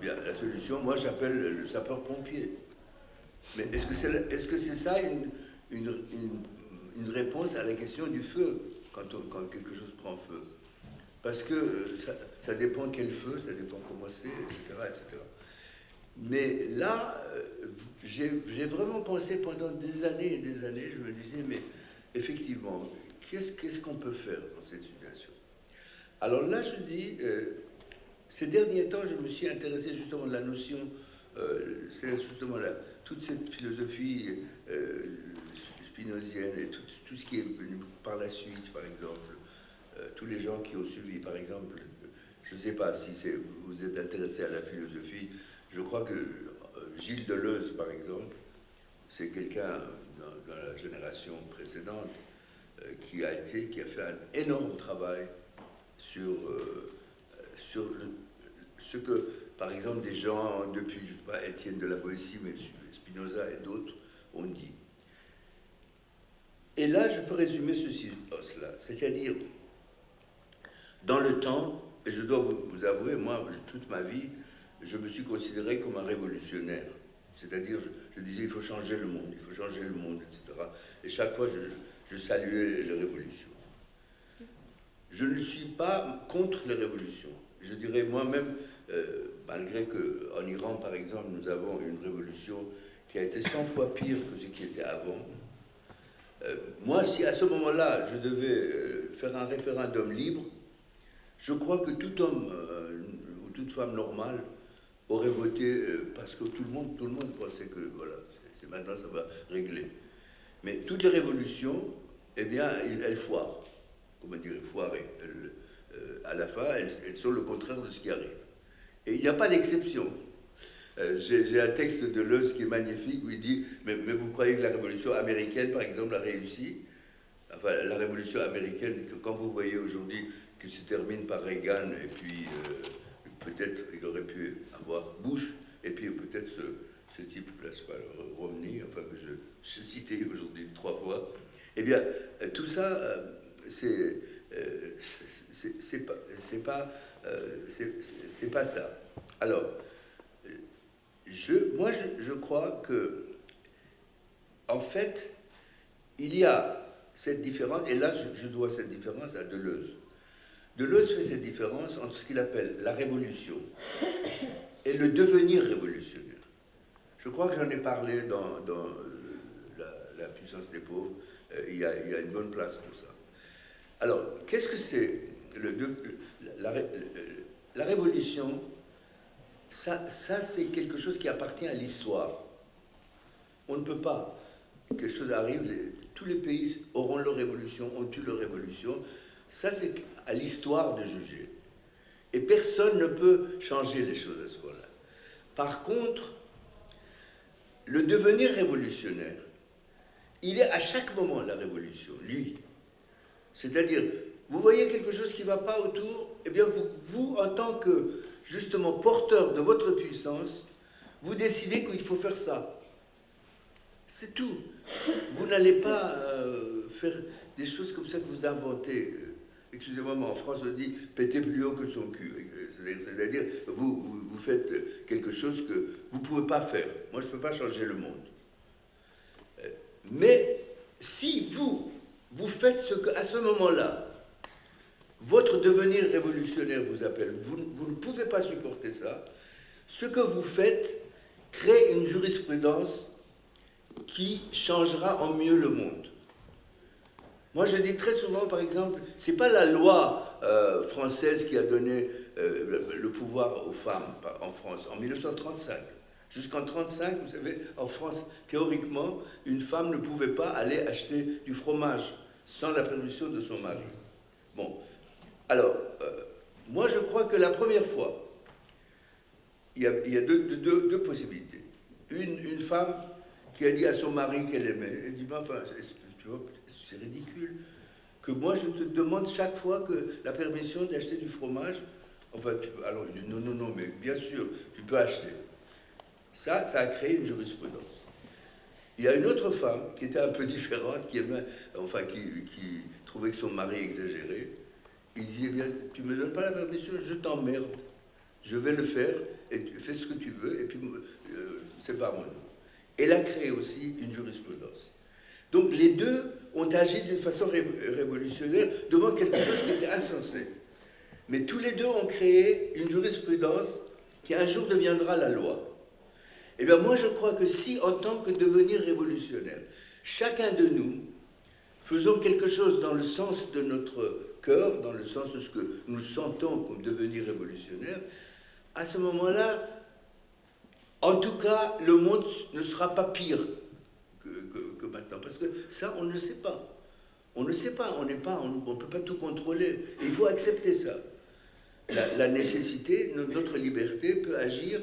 Bien, la solution, moi, j'appelle le sapeur-pompier. Mais est-ce que c'est ça une réponse à la question du feu, quand quelque chose prend feu? Parce que ça dépend quel feu, ça dépend comment c'est, etc., etc. Mais là, j'ai vraiment pensé pendant des années et des années, je me disais, mais effectivement, qu'est-ce qu'on peut faire dans cette situation? Alors là, je dis, ces derniers temps, je me suis intéressé justement à la notion, c'est justement toute cette philosophie spinozienne et tout ce qui est venu par la suite, par exemple, tous les gens qui ont suivi, par exemple, je ne sais pas si vous êtes intéressé à la philosophie, je crois que Gilles Deleuze, par exemple, c'est quelqu'un dans la génération précédente qui a fait un énorme travail sur ce que, par exemple, des gens, depuis, je ne sais pas, Étienne de la Boétie, mais Spinoza et d'autres, ont dit. Et là, je peux résumer cela, c'est-à-dire, dans le temps, et je dois vous avouer, moi, toute ma vie, je me suis considéré comme un révolutionnaire. C'est-à-dire, je disais, il faut changer le monde, etc. Et chaque fois, je saluais les révolutions. Je ne suis pas contre les révolutions. Je dirais moi-même, malgré qu'en Iran, par exemple, nous avons une révolution qui a été 100 fois pire que ce qui était avant, moi, si à ce moment-là, je devais faire un référendum libre, je crois que tout homme ou toute femme normale aurait voté parce que tout le monde pensait que voilà, maintenant ça va régler. Mais toutes les révolutions, eh bien, elles foirent. Comment dire, foirées. À la fin, elles sont le contraire de ce qui arrive. Et il n'y a pas d'exception. J'ai un texte de Deleuze qui est magnifique où il dit mais vous croyez que la révolution américaine, par exemple, a réussi? Enfin, la révolution américaine, quand vous voyez aujourd'hui qu'il se termine par Reagan, et puis peut-être il aurait pu avoir Bush, et puis peut-être ce type, là, c'est pas Romney, enfin que je citais aujourd'hui 3 fois, eh bien, tout ça, c'est pas ça. Alors, moi, je crois que, en fait, il y a cette différence, et là, je dois cette différence à Deleuze. Deleuze fait cette différence entre ce qu'il appelle la révolution et le devenir révolutionnaire. Je crois que j'en ai parlé dans la puissance des pauvres. Il y a une bonne place pour ça. Alors, qu'est-ce que c'est la révolution? Ça c'est quelque chose qui appartient à l'histoire. On ne peut pas. Quelque chose arrive, tous les pays auront leur révolution, ont eu leur révolution. Ça, c'est à l'histoire de juger. Et personne ne peut changer les choses à ce moment-là. Par contre, le devenir révolutionnaire, il est à chaque moment la révolution, lui. C'est-à-dire, vous voyez quelque chose qui ne va pas autour, eh bien, vous, en tant que, justement, porteur de votre puissance, vous décidez qu'il faut faire ça. C'est tout. Vous n'allez pas faire des choses comme ça que vous inventez. Excusez-moi, mais en France, on dit « péter plus haut que son cul ». C'est-à-dire, vous faites quelque chose que vous ne pouvez pas faire. Moi, je ne peux pas changer le monde. Mais si vous faites ce qu'à ce moment-là, votre devenir révolutionnaire vous appelle, vous ne pouvez pas supporter ça, ce que vous faites crée une jurisprudence qui changera en mieux le monde. Moi, je dis très souvent, par exemple, c'est pas la loi française qui a donné le pouvoir aux femmes en France, en 1935. Jusqu'en 1935, vous savez, en France, théoriquement, une femme ne pouvait pas aller acheter du fromage sans la permission de son mari. Bon, alors, moi, je crois que la première fois, il y a deux possibilités. Une femme qui a dit à son mari qu'elle aimait, elle dit, ben, enfin, tu vois, c'est ridicule que moi je te demande chaque fois que la permission d'acheter du fromage. Enfin, alors il dit non, mais bien sûr, tu peux acheter. Ça a créé une jurisprudence. Il y a une autre femme qui était un peu différente, qui trouvait que son mari exagérait. Il disait, bien, tu ne me donnes pas la permission, je t'emmerde. Je vais le faire, et tu fais ce que tu veux, et puis c'est pas moi. Elle a créé aussi une jurisprudence. Donc les deux ont agi d'une façon révolutionnaire devant quelque chose qui était insensé. Mais tous les deux ont créé une jurisprudence qui un jour deviendra la loi. Eh bien moi je crois que si, en tant que devenir révolutionnaire, chacun de nous faisons quelque chose dans le sens de notre cœur, dans le sens de ce que nous sentons comme devenir révolutionnaire, à ce moment-là, en tout cas, le monde ne sera pas pire que maintenant. Parce que ça, on ne sait pas. On ne sait pas, on ne peut pas tout contrôler. Et il faut accepter ça. La nécessité, notre liberté peut agir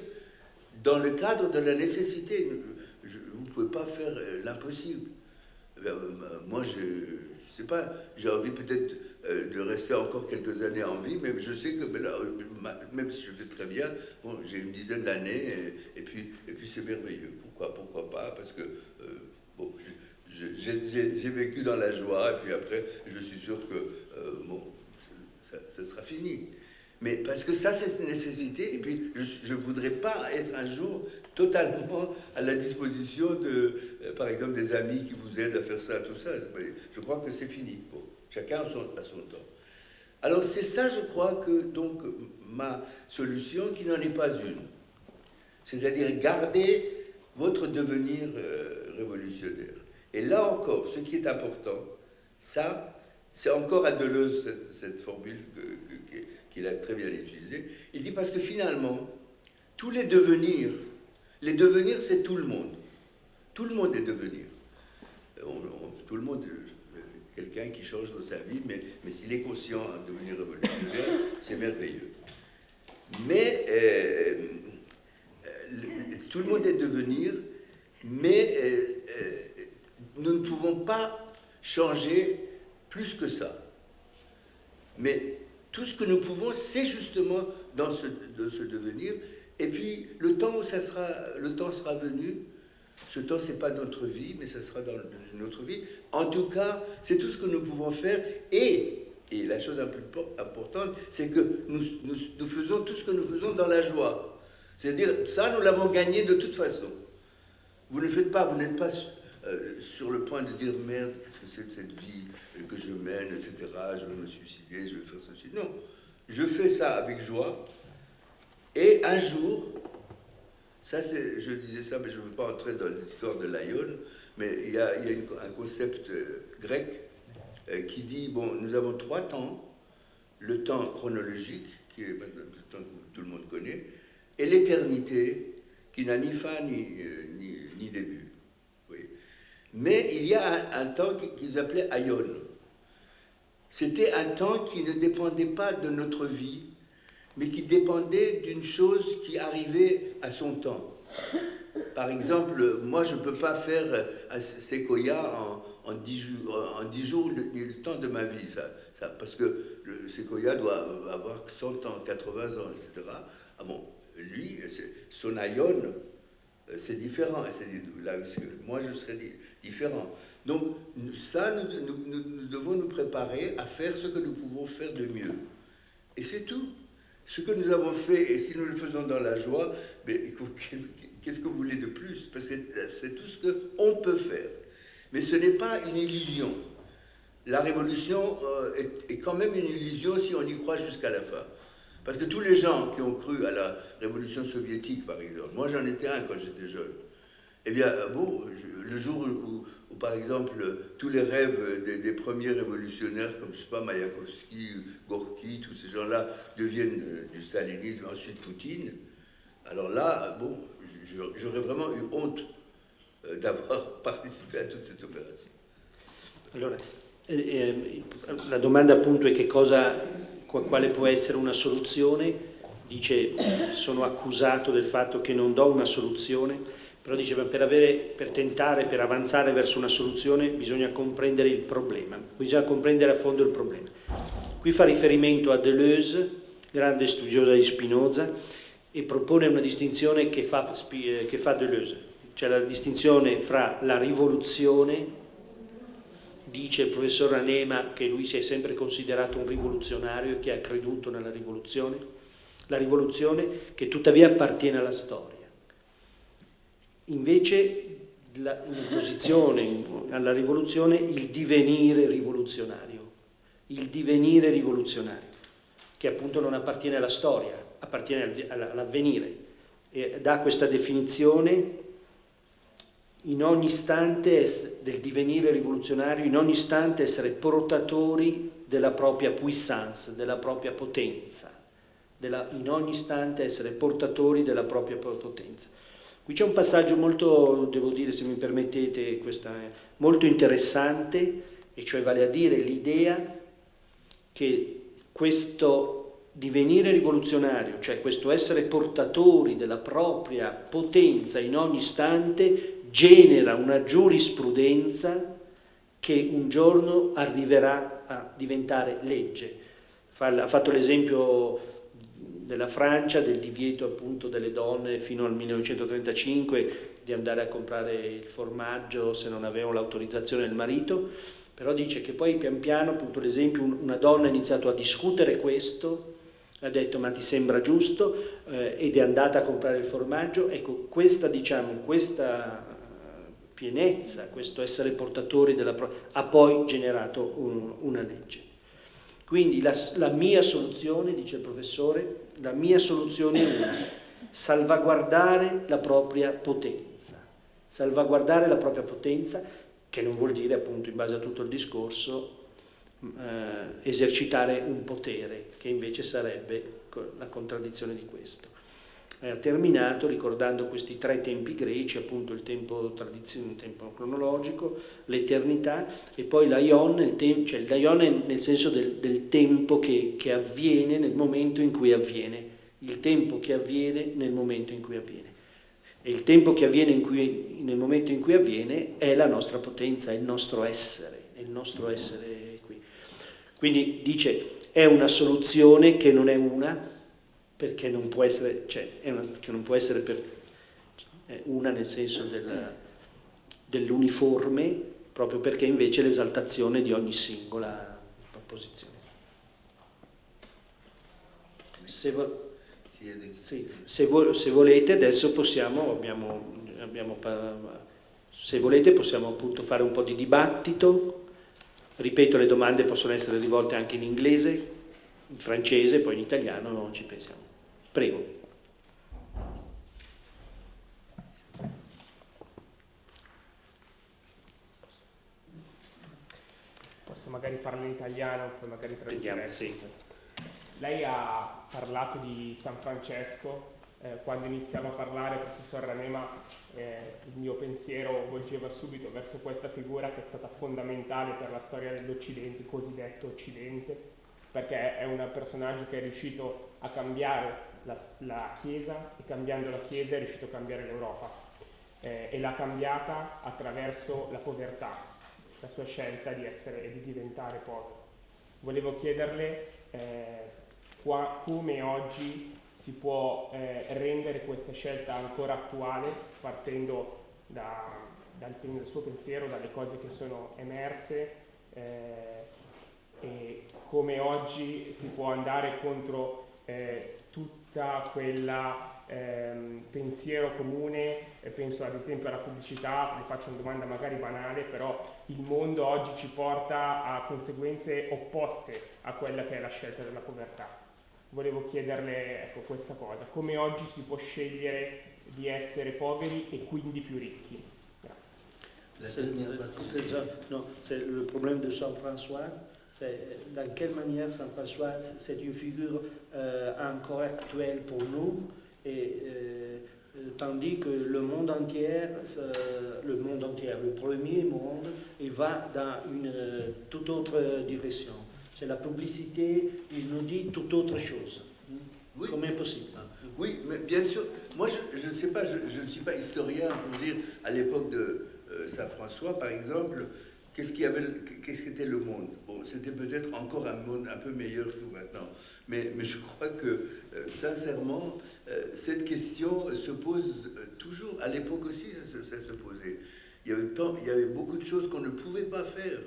dans le cadre de la nécessité. Vous ne pouvez pas faire l'impossible. Moi, je ne sais pas, j'ai envie peut-être de rester encore quelques années en vie, mais je sais que là, même si je fais très bien, bon, j'ai une dizaine d'années, et puis c'est merveilleux. Pourquoi pas? Parce que bon, j'ai vécu dans la joie, et puis après, je suis sûr que bon, ça sera fini. Mais parce que ça, c'est une nécessité, et puis je ne voudrais pas être un jour totalement à la disposition de, par exemple, des amis qui vous aident à faire ça, tout ça. Je crois que c'est fini. Bon, chacun a son temps. Alors c'est ça, je crois, que donc ma solution, qui n'en est pas une. C'est-à-dire garder votre devenir révolutionnaire. Et là encore, ce qui est important, ça, c'est encore à Deleuze, cette formule qu'il a très bien utilisée. Il dit parce que finalement, tous les devenirs, c'est tout le monde. Tout le monde est devenir. Tout le monde, quelqu'un qui change dans sa vie, mais s'il est conscient de devenir révolutionnaire, c'est merveilleux. Mais tout le monde est devenir, mais nous ne pouvons pas changer plus que ça. Mais tout ce que nous pouvons, c'est justement dans ce devenir. Et puis, le temps sera venu. Ce temps, ce n'est pas notre vie, mais ça sera dans une autre vie. En tout cas, c'est tout ce que nous pouvons faire. Et la chose la plus importante, c'est que nous faisons tout ce que nous faisons dans la joie. C'est-à-dire, ça, nous l'avons gagné de toute façon. Vous n'êtes pas sur le point de dire « Merde, qu'est-ce que c'est que cette vie que je mène, etc. Je vais me suicider, je vais faire ceci. » Non, je fais ça avec joie. Et un jour, je disais ça, mais je ne veux pas entrer dans l'histoire de l'Aion, mais il y a un concept grec qui dit, bon, nous avons 3 temps, le temps chronologique, qui est le temps que tout le monde connaît, et l'éternité, qui n'a ni fin ni début. Oui. Mais il y a un temps qu'ils appelaient Aion. C'était un temps qui ne dépendait pas de notre vie, mais qui dépendait d'une chose qui arrivait à son temps. Par exemple, moi, je ne peux pas faire un séquoia en 10 jours le temps de ma vie, ça, parce que le séquoia doit avoir 100 ans, 80 ans, etc. Ah bon, lui, son Aion, c'est différent. Là, moi, je serais différent. Donc, ça, nous devons nous préparer à faire ce que nous pouvons faire de mieux. Et c'est tout. Ce que nous avons fait, et si nous le faisons dans la joie, qu'est-ce que vous voulez de plus? Parce que c'est tout ce qu'on peut faire. Mais ce n'est pas une illusion. La révolution est quand même une illusion si on y croit jusqu'à la fin. Parce que tous les gens qui ont cru à la révolution soviétique, par exemple, moi j'en étais un quand j'étais jeune, eh bien, bon, le jour où, par exemple, tous les rêves des premiers révolutionnaires, comme, je ne sais pas, Mayakovsky, Gorky, tous ces gens-là, deviennent du stalinisme, ensuite Poutine, alors là, bon, j'aurais vraiment eu honte d'avoir participé a tutta questa operazione. Allora, la domanda appunto è quale può essere una soluzione. Dice, sono accusato del fatto che non do una soluzione, però dice, per tentare, per avanzare verso una soluzione bisogna comprendere il problema, bisogna comprendere a fondo il problema. Qui fa riferimento a Deleuze, grande studiosa di Spinoza, e propone una distinzione che fa Deleuze. C'è la distinzione fra la rivoluzione, dice il professor Anema che lui si è sempre considerato un rivoluzionario e che ha creduto nella rivoluzione, la rivoluzione che tuttavia appartiene alla storia. Invece in opposizione alla rivoluzione il divenire rivoluzionario, che appunto non appartiene alla storia, appartiene all'avvenire, e dà questa definizione: in ogni istante del divenire rivoluzionario, in ogni istante essere portatori della propria puissance, della propria potenza, in ogni istante essere portatori della propria potenza. Qui c'è un passaggio molto, devo dire, se mi permettete, molto interessante, e cioè vale a dire l'idea che questo divenire rivoluzionario, cioè questo essere portatori della propria potenza in ogni istante, genera una giurisprudenza che un giorno arriverà a diventare legge. Ha fatto l'esempio della Francia, del divieto appunto delle donne fino al 1935 di andare a comprare il formaggio se non avevano l'autorizzazione del marito, però dice che poi pian piano, appunto l'esempio, una donna ha iniziato a discutere questo, ha detto ma ti sembra giusto, ed è andata a comprare il formaggio. Ecco, questa pienezza, questo essere portatori ha poi generato una legge. Quindi la mia soluzione, dice il professore, la mia soluzione è una: salvaguardare la propria potenza, che non vuol dire, appunto, in base a tutto il discorso, esercitare un potere, che invece sarebbe la contraddizione di questo. Ha terminato ricordando questi 3 tempi greci, appunto il tempo tradizionale, il tempo cronologico, l'eternità, e poi l'aion, cioè il aion è nel senso del tempo che avviene nel momento in cui avviene, il tempo che avviene nel momento in cui avviene. E il tempo che avviene nel momento in cui avviene è la nostra potenza, è il nostro essere qui. Quindi dice, è una soluzione che non è una, perché non può essere, che non può essere una nel senso dell'uniforme, proprio perché invece è l'esaltazione di ogni singola posizione. Se volete adesso possiamo appunto fare un po' di dibattito. Ripeto, le domande possono essere rivolte anche in inglese, in francese, poi in italiano non ci pensiamo. Prego. Posso magari farlo in italiano, poi magari tradurre. Sì. Lei ha parlato di San Francesco. Quando iniziamo a parlare, professor Ranema, il mio pensiero volgeva subito verso questa figura che è stata fondamentale per la storia dell'Occidente, il cosiddetto Occidente, perché è un personaggio che è riuscito a cambiare la Chiesa, e cambiando la Chiesa è riuscito a cambiare l'Europa, e l'ha cambiata attraverso la povertà, la sua scelta di essere e di diventare povero. Volevo chiederle come oggi si può rendere questa scelta ancora attuale, partendo dal suo pensiero, dalle cose che sono emerse, e come oggi si può andare contro tutta quella pensiero comune. Penso ad esempio alla pubblicità. Vi faccio una domanda magari banale, però il mondo oggi ci porta a conseguenze opposte a quella che è la scelta della povertà. Volevo chiederle, ecco, questa cosa: come oggi si può scegliere di essere poveri e quindi più ricchi? Non, c'est le problème de Saint François. Dans quelle manière Saint François, c'est une figure encore actuelle pour nous, et tandis que le monde entier, le premier monde, il va dans une toute autre direction. C'est la publicité, il nous dit toute autre chose. Oui. Comment est possible? Oui, mais bien sûr. Moi, je ne sais pas, je ne suis pas historien pour dire, à l'époque de Saint François, par exemple, qu'est-ce qu'était le monde? Bon, c'était peut-être encore un monde un peu meilleur que maintenant. Mais je crois que, sincèrement, cette question se pose toujours. À l'époque aussi, ça se posait. Il y avait beaucoup de choses qu'on ne pouvait pas faire.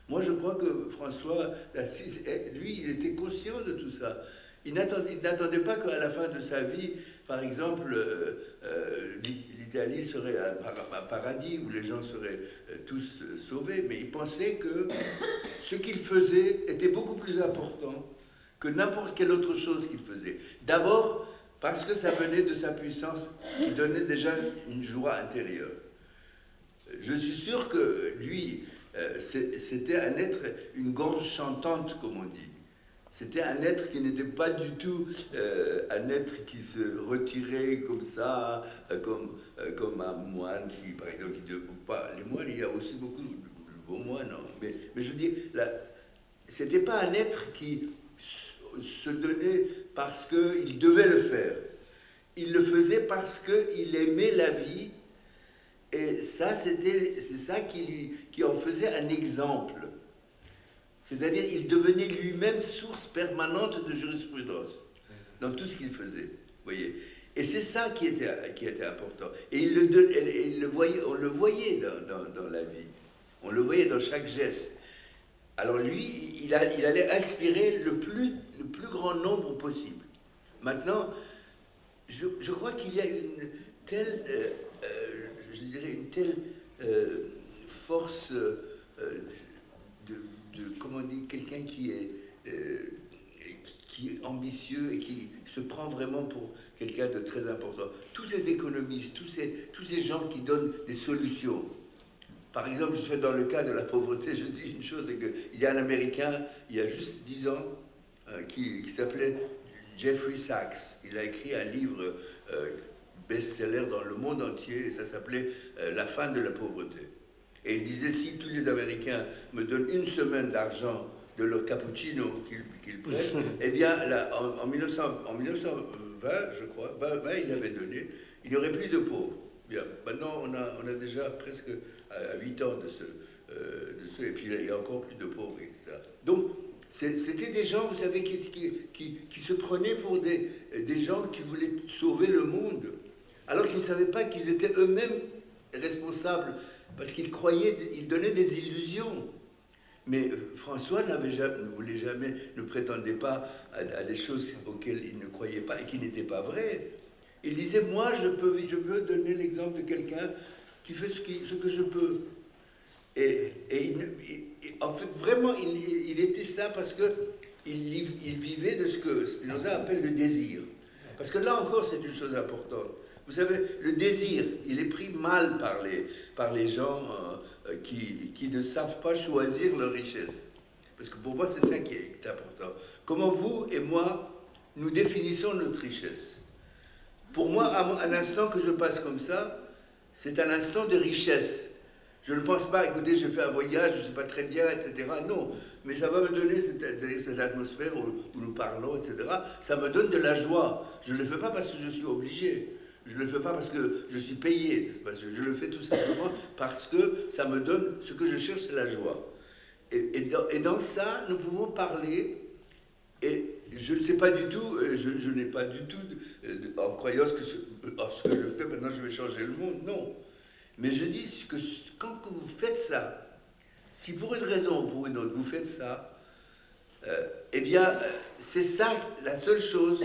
Moi, je crois que François d'Assise, lui, il était conscient de tout ça. Il n'attendait pas qu'à la fin de sa vie, par exemple, l'Italie serait un paradis où les gens seraient tous sauvés, mais il pensait que ce qu'il faisait était beaucoup plus important que n'importe quelle autre chose qu'il faisait. D'abord, parce que ça venait de sa puissance qui donnait déjà une joie intérieure. Je suis sûr que lui, c'était un être, une gorge chantante, comme on dit. C'était un être qui n'était pas du tout un être qui se retirait comme ça, comme un moine qui, par exemple, pas les moines, il y a aussi beaucoup de bons moines, hein, mais je veux dire, c'était pas un être qui se donnait parce qu'il devait le faire. Il le faisait parce qu'il aimait la vie, et ça, c'est ça qui en faisait un exemple. C'est-à-dire, il devenait lui-même source permanente de jurisprudence dans tout ce qu'il faisait. Voyez. Et c'est ça qui était important. Et on le voyait dans la vie. On le voyait dans chaque geste. Alors lui, il allait inspirer le plus grand nombre possible. Maintenant, je crois qu'il y a une telle, je dirais, une telle force comment on dit, quelqu'un qui est ambitieux et qui se prend vraiment pour quelqu'un de très important. Tous ces économistes, tous ces gens qui donnent des solutions. Par exemple, je fais dans le cas de la pauvreté, je dis une chose, c'est qu'il y a un Américain, il y a juste 10 ans, qui s'appelait Jeffrey Sachs. Il a écrit un livre best-seller dans le monde entier, et ça s'appelait La fin de la pauvreté. Et il disait, si tous les Américains me donnent une semaine d'argent de leur cappuccino qu'ils prennent, eh bien, là, en 1920, je crois, 20, il avait donné, il n'y aurait plus de pauvres. Bien, maintenant, on a déjà presque à 8 ans de ce, et puis il y a encore plus de pauvres, etc. Donc, c'était des gens, vous savez, qui se prenaient pour des gens qui voulaient sauver le monde, alors qu'ils ne savaient pas qu'ils étaient eux-mêmes responsables, parce qu'ils croyaient, ils donnaient des illusions. Mais François ne voulait jamais, ne prétendait pas à des choses auxquelles il ne croyait pas et qui n'étaient pas vraies. Il disait, moi, je peux donner l'exemple de quelqu'un qui fait ce que je peux. Et en fait, vraiment, il était ça parce qu'il vivait de ce que Spinoza appelle le désir. Parce que là encore, c'est une chose importante. Vous savez, le désir, il est pris mal par les gens qui ne savent pas choisir leur richesse. Parce que pour moi, c'est ça qui est important. Comment vous et moi, nous définissons notre richesse. Pour moi, un instant que je passe comme ça, c'est un instant de richesse. Je ne pense pas, écoutez, j'ai fait un voyage, je ne sais pas très bien, etc. Non, mais ça va me donner cette atmosphère où nous parlons, etc. Ça me donne de la joie. Je ne le fais pas parce que je suis obligé. Je ne le fais pas parce que je suis payé. Parce que je le fais tout simplement parce que ça me donne, ce que je cherche, c'est la joie. Et dans ça, nous pouvons parler, et je ne sais pas du tout, je n'ai pas du tout, en croyant ce que je fais, maintenant je vais changer le monde, non. Mais je dis que quand vous faites ça, si pour une raison ou pour une autre vous faites ça, eh bien, c'est ça la seule chose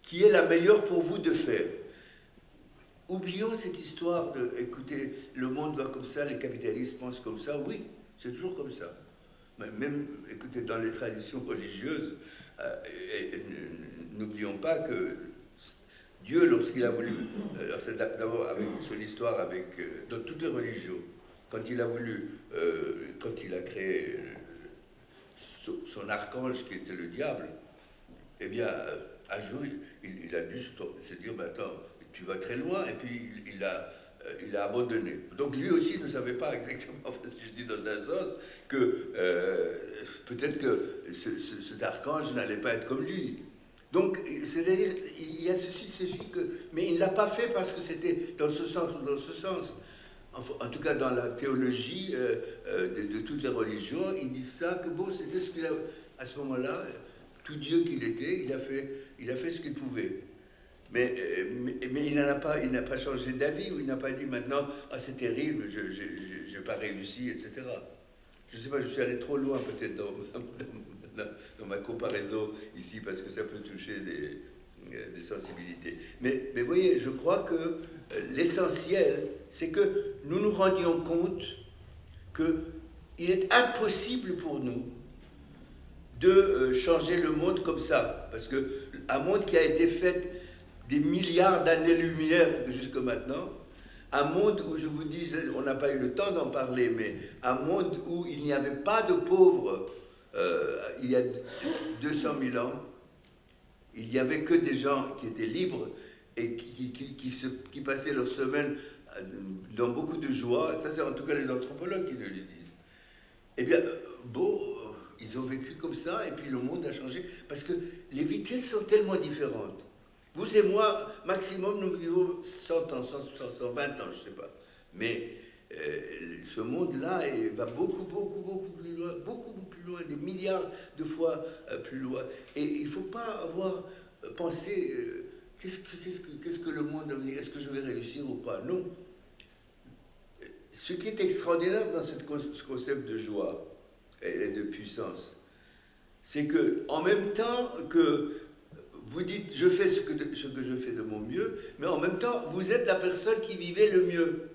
qui est la meilleure pour vous de faire. Oublions cette histoire de, écoutez, le monde va comme ça, les capitalistes pensent comme ça, oui, c'est toujours comme ça. Même, écoutez, dans les traditions religieuses, n'oublions pas que Dieu, lorsqu'il a voulu, d'abord avec son histoire dans toutes les religions, quand il a voulu, quand il a créé son archange qui était le diable, eh bien, un jour, il a dû se dire, mais attends, tu vas très loin, et puis il a abandonné. Donc lui aussi ne savait pas exactement, je dis dans un sens, que peut-être que cet archange n'allait pas être comme lui. Donc, c'est-à-dire, il y a ceci que... Mais il ne l'a pas fait parce que c'était dans ce sens ou dans ce sens. En tout cas, dans la théologie de toutes les religions, ils disent ça, que bon, c'était ce qu'il a... À ce moment-là, tout Dieu qu'il était, il a fait ce qu'il pouvait. Mais il n'a pas changé d'avis, ou il n'a pas dit maintenant, ah c'est terrible, je n'ai pas réussi, etc. Je ne sais pas, je suis allé trop loin peut-être dans ma comparaison ici, parce que ça peut toucher de sensibilité. Mais voyez, je crois que l'essentiel, c'est que nous nous rendions compte qu'il est impossible pour nous de changer le monde comme ça. Parce qu'un monde qui a été fait des milliards d'années-lumière jusque maintenant, un monde où, je vous dis, on n'a pas eu le temps d'en parler, mais un monde où il n'y avait pas de pauvres il y a 200 000 ans, il n'y avait que des gens qui étaient libres et qui passaient leur semaine dans beaucoup de joie. Ça, c'est en tout cas les anthropologues qui nous le disent. Eh bien, bon, ils ont vécu comme ça, et puis le monde a changé, parce que les vitesses sont tellement différentes. Vous et moi, maximum, nous vivons 100 ans, 120 ans, je ne sais pas. Mais ce monde-là va beaucoup plus loin, beaucoup plus loin, des milliards de fois plus loin. Et il ne faut pas avoir pensé, qu'est-ce que le monde va venir, est-ce que je vais réussir ou pas? Non. Ce qui est extraordinaire dans ce concept de joie et de puissance, c'est que en même temps que vous dites je fais ce que je fais de mon mieux, mais en même temps vous êtes la personne qui vivait le mieux,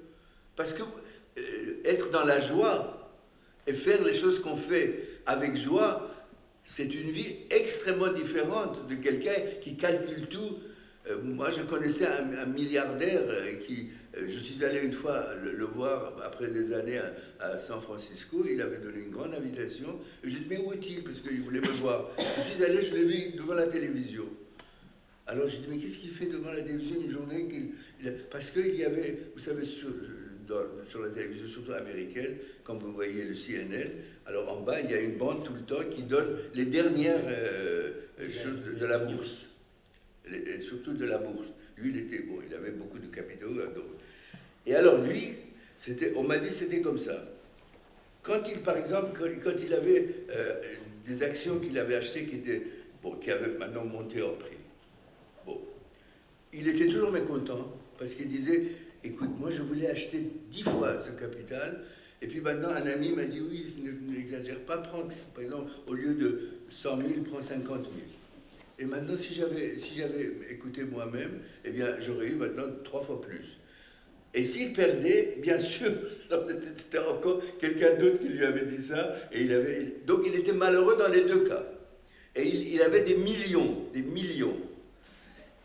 parce que être dans la joie et faire les choses qu'on fait avec joie, c'est une vie extrêmement différente de quelqu'un qui calcule tout. Moi, je connaissais un milliardaire qui, je suis allé une fois le voir après des années à San Francisco. Il avait donné une grande invitation. Et j'ai dit, mais où est-il? Parce qu'il voulait me voir. Je suis allé, je l'ai vu devant la télévision. Alors j'ai dit, mais qu'est-ce qu'il fait devant la télévision une journée parce qu'il y avait, vous savez, sur la télévision, surtout américaine, quand vous voyez le CNN, alors en bas, il y a une bande tout le temps qui donne les dernières choses de la bourse. Et surtout de la bourse. Lui, il avait beaucoup de capitaux. Et alors lui, on m'a dit que c'était comme ça. Quand par exemple, quand il avait des actions qu'il avait achetées qui avaient maintenant monté en prix, il était toujours mécontent parce qu'il disait, écoute, moi je voulais acheter 10 fois ce capital, et puis maintenant un ami m'a dit, oui, n'exagère pas, prends, par exemple, au lieu de 100 000, prends 50 000. Et maintenant, si j'avais écouté moi-même, eh bien, j'aurais eu maintenant 3 fois plus. Et s'il perdait, bien sûr, c'était encore quelqu'un d'autre qui lui avait dit ça, et donc il était malheureux dans les deux cas. Et il avait des millions. Et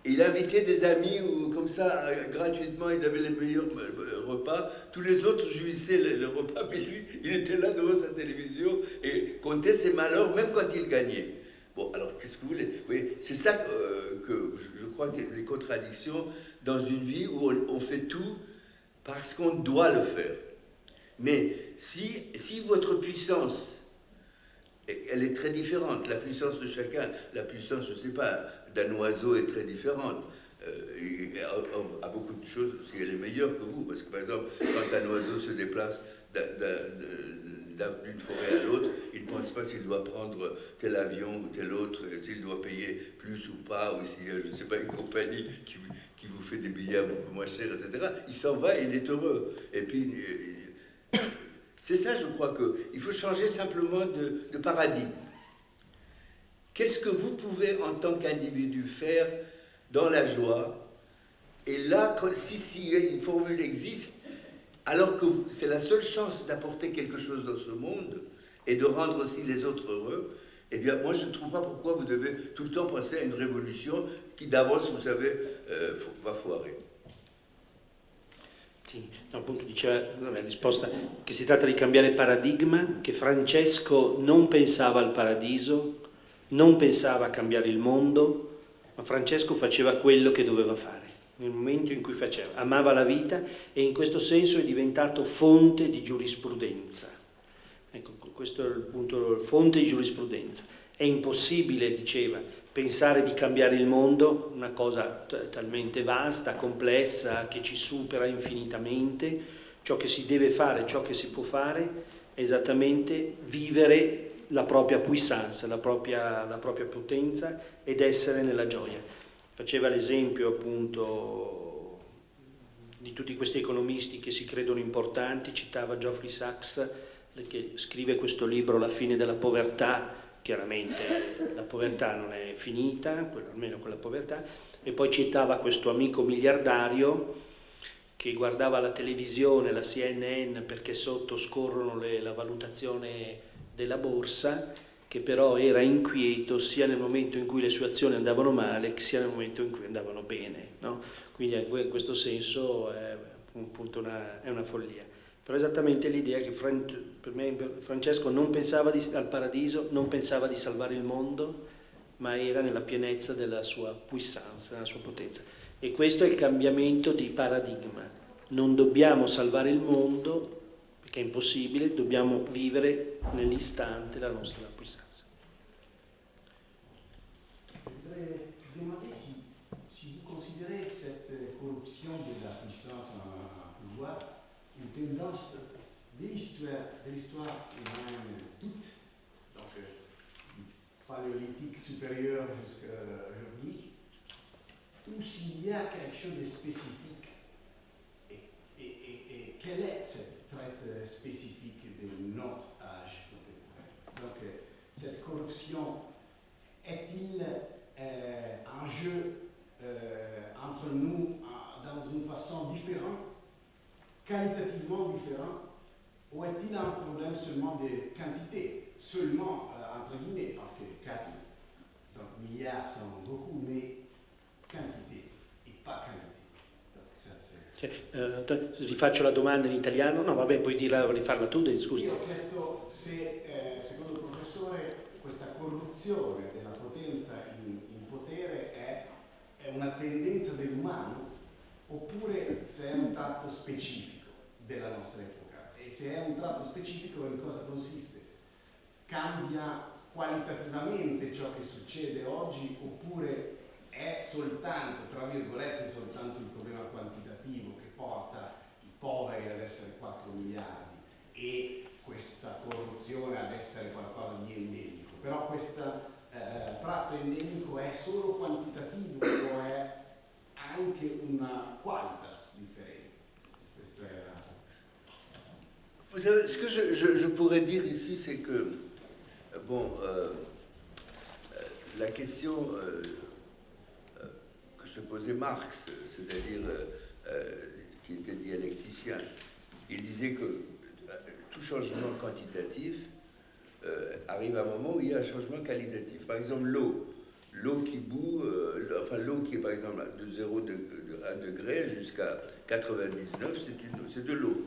il invitait des amis où, comme ça, gratuitement, il avait les meilleurs repas. Tous les autres jouissaient le repas, mais lui, il était là devant sa télévision et comptait ses malheurs, même quand il gagnait. Bon, alors, qu'est-ce que vous voulez? Oui, c'est ça que je crois qu'il y a des contradictions dans une vie où on fait tout parce qu'on doit le faire. Mais si votre puissance, elle est très différente, la puissance de chacun, la puissance, je ne sais pas, d'un oiseau est très différente. À beaucoup de choses, si elle est meilleure que vous, parce que par exemple, quand un oiseau se déplace d'une forêt à l'autre, il ne pense pas s'il doit prendre tel avion ou tel autre, s'il doit payer plus ou pas, ou s'il y a, je ne sais pas, une compagnie qui vous fait des billets un peu moins chers, etc. Il s'en va et il est heureux. Et puis, c'est ça, je crois qu'il faut changer simplement de paradigme. Qu'est-ce que vous pouvez, en tant qu'individu, faire dans la joie? Et là, si une formule existe, alors que c'est la seule chance d'apporter quelque chose dans ce monde et de rendre aussi les autres heureux, eh bien, moi, je ne trouve pas pourquoi vous devez tout le temps penser à une révolution qui, d'avance, vous savez, va foirer. Sì, appunto diceva la risposta che si tratta di cambiare paradigma, che Francesco non pensava al paradiso, non pensava a cambiare il mondo, ma Francesco faceva quello che doveva fare. Nel momento in cui faceva, amava la vita e in questo senso è diventato fonte di giurisprudenza. Ecco, questo è il punto, fonte di giurisprudenza. È impossibile, diceva, pensare di cambiare il mondo, una cosa talmente vasta, complessa, che ci supera infinitamente. Ciò che si deve fare, ciò che si può fare, è esattamente vivere la propria puissance, la propria potenza ed essere nella gioia. Faceva l'esempio appunto di tutti questi economisti che si credono importanti, citava Geoffrey Sachs che scrive questo libro La fine della povertà, chiaramente la povertà non è finita, almeno con la povertà, e poi citava questo amico miliardario che guardava la televisione, la CNN, perché sotto scorrono la valutazione della borsa, che però era inquieto sia nel momento in cui le sue azioni andavano male, sia nel momento in cui andavano bene, no? Quindi in questo senso è appunto è una follia. Però esattamente l'idea che per me Francesco non pensava al paradiso, non pensava di salvare il mondo, ma era nella pienezza della sua puissance, della sua potenza. E questo è il cambiamento di paradigma. Non dobbiamo salvare il mondo, perché è impossibile, dobbiamo vivere nell'istante la nostra puissance. Je voudrais demander si vous considérez cette corruption de la puissance en pouvoir une tendance de l'histoire humaine toute, donc du paléolithique supérieur jusqu'à aujourd'hui, ou s'il y a quelque chose de spécifique, et quelle est cette traite spécifique de notre âge contemporain. Donc cette corruption est-il un jeu entre nous dans une façon différente, qualitativement différente, ou est-il un problème seulement de quantité, seulement entre guillemets, parce que 4 donc milliards sont beaucoup, mais quantité et pas qualité. Rifaccio la domanda in italiano? No, vabbè, puoi rifarla tu, scusa. Sì, ho chiesto se, secondo il professore, questa corruzione della potenza in potere è una tendenza dell'umano, oppure se è un tratto specifico della nostra epoca. E se è un tratto specifico, in cosa consiste? Cambia qualitativamente ciò che succede oggi, oppure è soltanto, tra virgolette, soltanto il problema quantitativo che porta i poveri ad essere 4 miliardi e questa corruzione ad essere qualcosa di endemico. Però questo tratto endemico è solo quantitativo o è anche una qualitas differente? Questo era... Vous savez, ce que je pourrais dire ici, c'est que, bon, la question que se posait Marx, c'est-à-dire qui était dialecticien, il disait que tout changement quantitatif arrive à un moment où il y a un changement qualitatif. Par exemple, l'eau qui bout, enfin l'eau qui est par exemple de 0 à 1 degré jusqu'à 99, c'est de l'eau.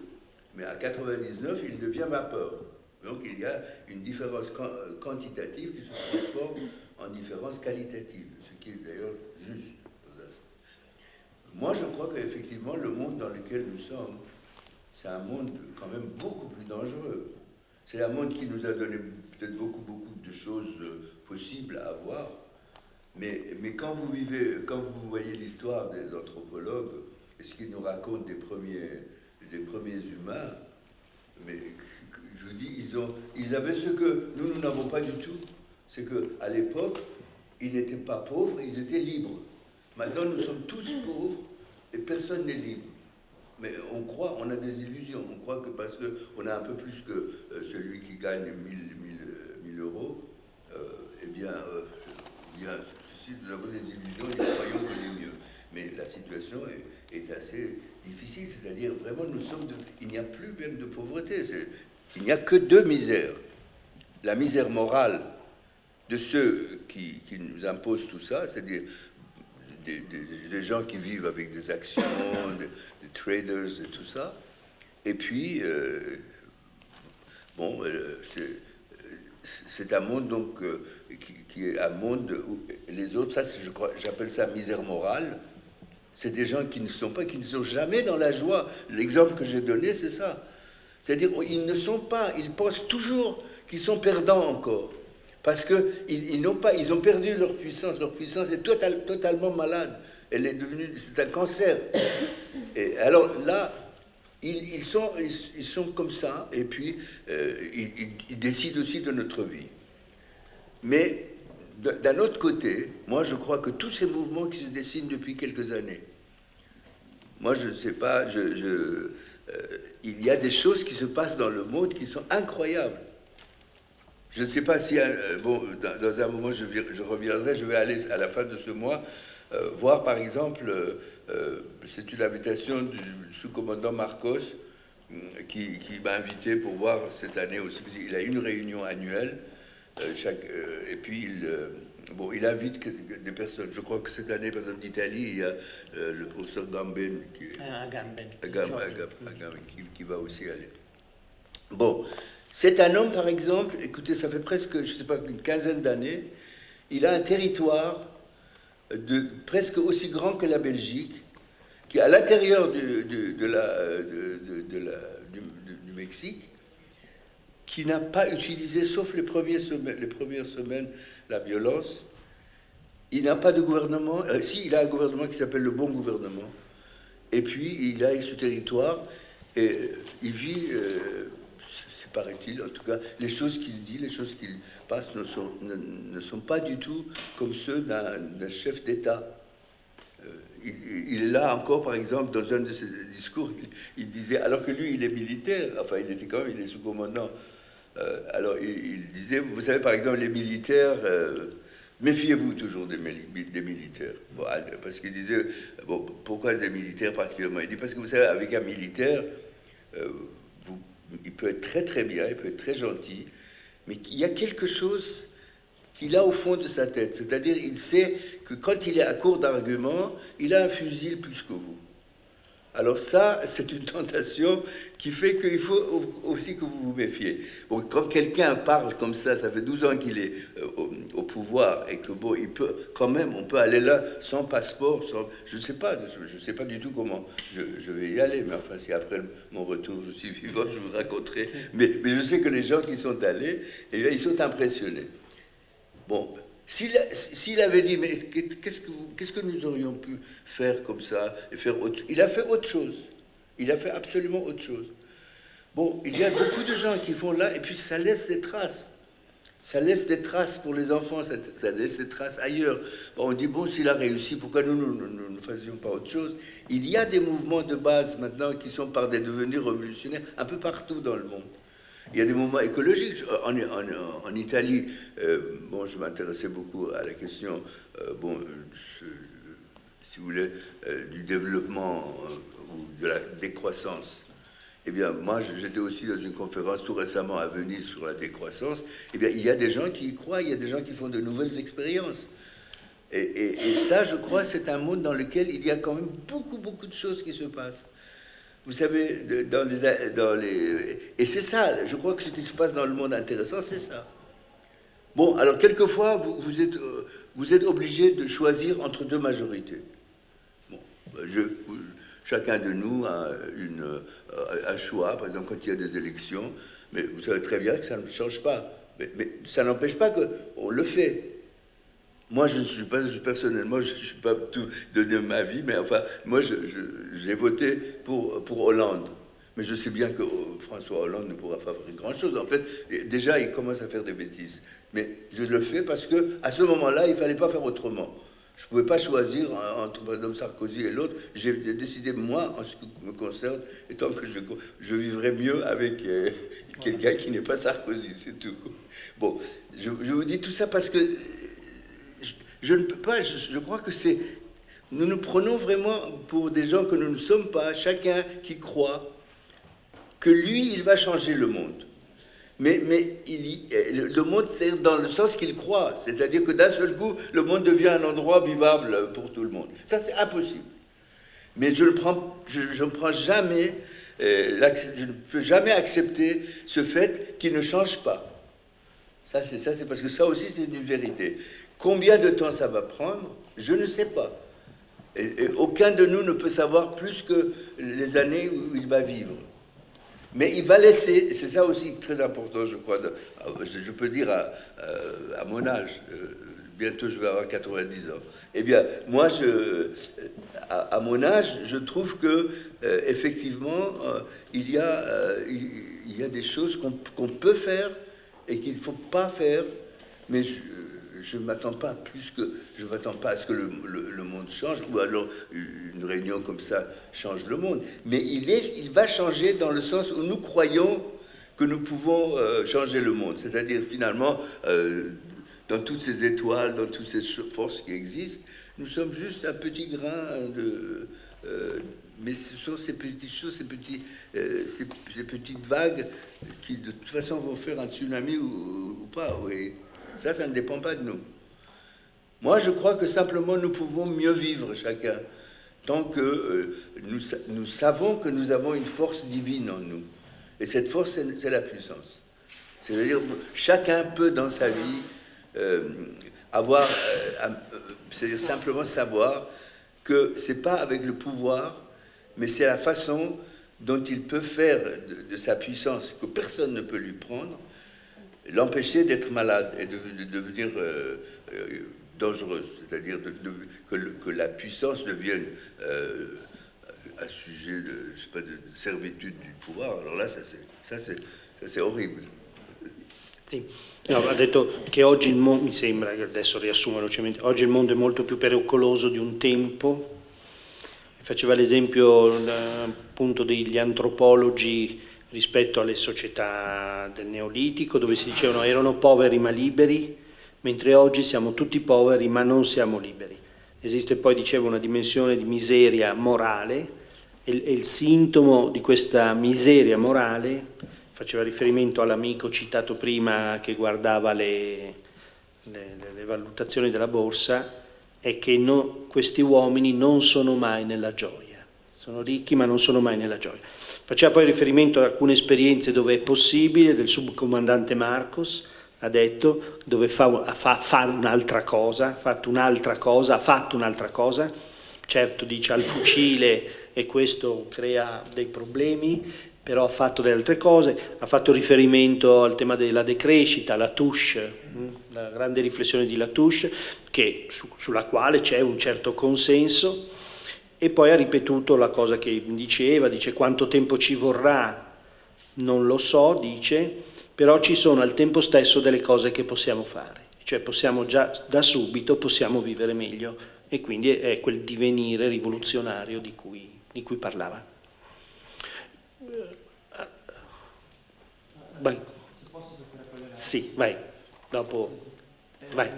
Mais à 99, il devient vapeur. Donc il y a une différence quantitative qui se transforme en différence qualitative, ce qui est d'ailleurs juste. Moi, je crois qu'effectivement, le monde dans lequel nous sommes, c'est un monde quand même beaucoup plus dangereux. C'est un monde qui nous a donné peut-être beaucoup de choses possibles à avoir. Mais quand vous voyez l'histoire des anthropologues, et ce qu'ils nous racontent des premiers humains, mais je vous dis, ils avaient ce que nous n'avons pas du tout. C'est qu'à l'époque, ils n'étaient pas pauvres, ils étaient libres. Maintenant, nous sommes tous pauvres et personne n'est libre. Mais on croit, on a des illusions. On croit que parce qu'on a un peu plus que celui qui gagne 1000 euros, eh bien, nous avons des illusions et nous croyons qu'on est mieux. Mais la situation est assez difficile. C'est-à-dire, vraiment, il n'y a plus même de pauvreté. Il n'y a que 2 misères. La misère morale de ceux qui nous imposent tout ça, c'est-à-dire des gens qui vivent avec des actions, des traders et tout ça. Et puis, bon, c'est un monde donc qui est un monde où les autres, ça, j'appelle ça misère morale. C'est des gens qui ne sont jamais dans la joie. L'exemple que j'ai donné, c'est ça. C'est-à-dire, ils pensent toujours qu'ils sont perdants encore. Parce qu'ils ont perdu leur puissance. Leur puissance est totalement malade. Elle est devenue, c'est un cancer. Et alors là, ils sont comme ça, et puis ils décident aussi de notre vie. Mais d'un autre côté, moi je crois que tous ces mouvements qui se dessinent depuis quelques années, moi je ne sais pas, il y a des choses qui se passent dans le monde qui sont incroyables. Je ne sais pas si, bon, dans un moment, je reviendrai, je vais aller à la fin de ce mois voir, par exemple, c'est une invitation du sous-commandant Marcos qui m'a invité pour voir cette année aussi, parce qu'il a une réunion annuelle, et puis bon, il invite des personnes. Je crois que cette année, par exemple, d'Italie, il y a le professeur Gamben qui va aussi aller. Bon, c'est un homme, par exemple, écoutez, ça fait presque, je ne sais pas, une quinzaine d'années, il a un territoire presque aussi grand que la Belgique, qui est à l'intérieur du Mexique, qui n'a pas utilisé, sauf les premières semaines, la violence. Il n'a pas de gouvernement. Si, il a un gouvernement qui s'appelle le bon gouvernement. Et puis, il a ce territoire, et il vit, paraît-il, en tout cas, les choses qu'il dit, les choses qu'il passe ne sont pas du tout comme ceux d'un chef d'État. Il est là encore, par exemple, dans un de ses discours, il disait, alors que lui, il est militaire, enfin, il est sous-commandant, alors il disait, vous savez, par exemple, les militaires, méfiez-vous toujours des militaires. Bon, parce qu'il disait, bon, pourquoi des militaires particulièrement? Il dit, parce que vous savez, avec un militaire, il peut être très très bien, il peut être très gentil, mais il y a quelque chose qu'il a au fond de sa tête. C'est-à-dire, il sait que quand il est à court d'arguments, il a un fusil plus que vous. Alors ça, c'est une tentation qui fait qu'il faut aussi que vous vous méfiez. Bon, quand quelqu'un parle comme ça fait 12 ans qu'il est au pouvoir, et que bon, il peut quand même, on peut aller là sans passeport, je sais pas du tout comment je vais y aller, mais enfin, si après mon retour je suis vivant, je vous raconterai. Mais je sais que les gens qui sont allés, eh bien, ils sont impressionnés. Bon, s'il avait dit, mais qu'est-ce que nous aurions pu faire comme ça et faire autre chose? Il a fait autre chose. Il a fait absolument autre chose. Bon, il y a beaucoup de gens qui font là, et puis ça laisse des traces. Ça laisse des traces pour les enfants, ça laisse des traces ailleurs. Bon, on dit, bon, s'il a réussi, pourquoi nous ne faisions pas autre chose? Il y a des mouvements de base maintenant qui sont par des devenus révolutionnaires un peu partout dans le monde. Il y a des mouvements écologiques. En Italie, bon, je m'intéressais beaucoup à la question, si vous voulez, du développement ou de la décroissance. Eh bien, moi, j'étais aussi dans une conférence tout récemment à Venise sur la décroissance. Eh bien, il y a des gens qui y croient, il y a des gens qui font de nouvelles expériences. Et ça, je crois, c'est un monde dans lequel il y a quand même beaucoup de choses qui se passent. Vous savez, et c'est ça, je crois que ce qui se passe dans le monde intéressant, c'est ça. Bon, alors quelquefois, vous êtes obligé de choisir entre deux majorités. Bon, chacun de nous a un choix, par exemple, quand il y a des élections, mais vous savez très bien que ça ne change pas. Mais ça n'empêche pas qu'on le fait. Moi, personnellement, je ne suis pas tout donné ma vie, mais enfin, moi, j'ai voté pour Hollande. Mais je sais bien que François Hollande ne pourra pas faire grand-chose. En fait, déjà, il commence à faire des bêtises. Mais je le fais parce qu'à ce moment-là, il ne fallait pas faire autrement. Je ne pouvais pas choisir entre, par exemple, Sarkozy et l'autre. J'ai décidé, moi, en ce qui me concerne, étant que je vivrais mieux avec quelqu'un qui n'est pas Sarkozy, c'est tout. Bon, je vous dis tout ça parce que je ne peux pas, je crois que nous nous prenons vraiment pour des gens que nous ne sommes pas, chacun qui croit que lui, il va changer le monde. Mais le monde, c'est dans le sens qu'il croit, c'est-à-dire que d'un seul coup, le monde devient un endroit vivable pour tout le monde. Ça, c'est impossible. Mais je ne prends jamais, je ne peux jamais accepter ce fait qu'il ne change pas. Ça, c'est parce que ça aussi, c'est une vérité. Combien de temps ça va prendre? Je ne sais pas. Et aucun de nous ne peut savoir plus que les années où il va vivre. Mais il va laisser, et c'est ça aussi très important, je crois, je peux dire à mon âge, bientôt je vais avoir 90 ans, eh bien, moi, à mon âge, je trouve que, effectivement, il y a des choses qu'on peut faire et qu'il ne faut pas faire, mais je ne m'attends pas à ce que le monde change, ou alors une réunion comme ça change le monde. Mais il va changer dans le sens où nous croyons que nous pouvons changer le monde. C'est-à-dire, finalement, dans toutes ces étoiles, dans toutes ces forces qui existent, nous sommes juste un petit grain de... mais ce sont ces petites choses, ces petites vagues qui, de toute façon, vont faire un tsunami ou pas. Oui. Ça ne dépend pas de nous. Moi, je crois que simplement, nous pouvons mieux vivre chacun, tant que nous savons que nous avons une force divine en nous. Et cette force, c'est la puissance. C'est-à-dire, chacun peut, dans sa vie, avoir... c'est-à-dire simplement savoir que c'est pas avec le pouvoir, mais c'est la façon dont il peut faire de sa puissance, que personne ne peut lui prendre, l'empêcher d'être malade et de devenir dangereuse. C'est-à-dire que la puissance devienne un sujet de, je sais pas, de servitude du pouvoir. Alors là, ça c'est horrible. Sì. No, ha detto che oggi il mondo, mi sembra che adesso riassumo velocemente, oggi il mondo è molto più pericoloso di un tempo. Faceva l'esempio appunto degli antropologi rispetto alle società del Neolitico, dove si dicevano erano poveri ma liberi, mentre oggi siamo tutti poveri ma non siamo liberi. Esiste poi, dicevo, una dimensione di miseria morale e il sintomo di questa miseria morale, faceva riferimento all'amico citato prima che guardava le valutazioni della borsa, è che questi uomini non sono mai nella gioia, sono ricchi ma non sono mai nella gioia. Faceva poi riferimento ad alcune esperienze dove è possibile, del subcomandante Marcos, ha detto, dove fa un'altra cosa, ha fatto un'altra cosa, certo dice al fucile e questo crea dei problemi, però ha fatto delle altre cose, ha fatto riferimento al tema della decrescita, Latouche, la grande riflessione di Latouche, sulla quale c'è un certo consenso, e poi ha ripetuto la cosa che dice quanto tempo ci vorrà, non lo so, dice, però ci sono al tempo stesso delle cose che possiamo fare, cioè possiamo già da subito possiamo vivere meglio, e quindi è quel divenire rivoluzionario di cui parlava. Vai. Sì, vai. Dopo. Vai.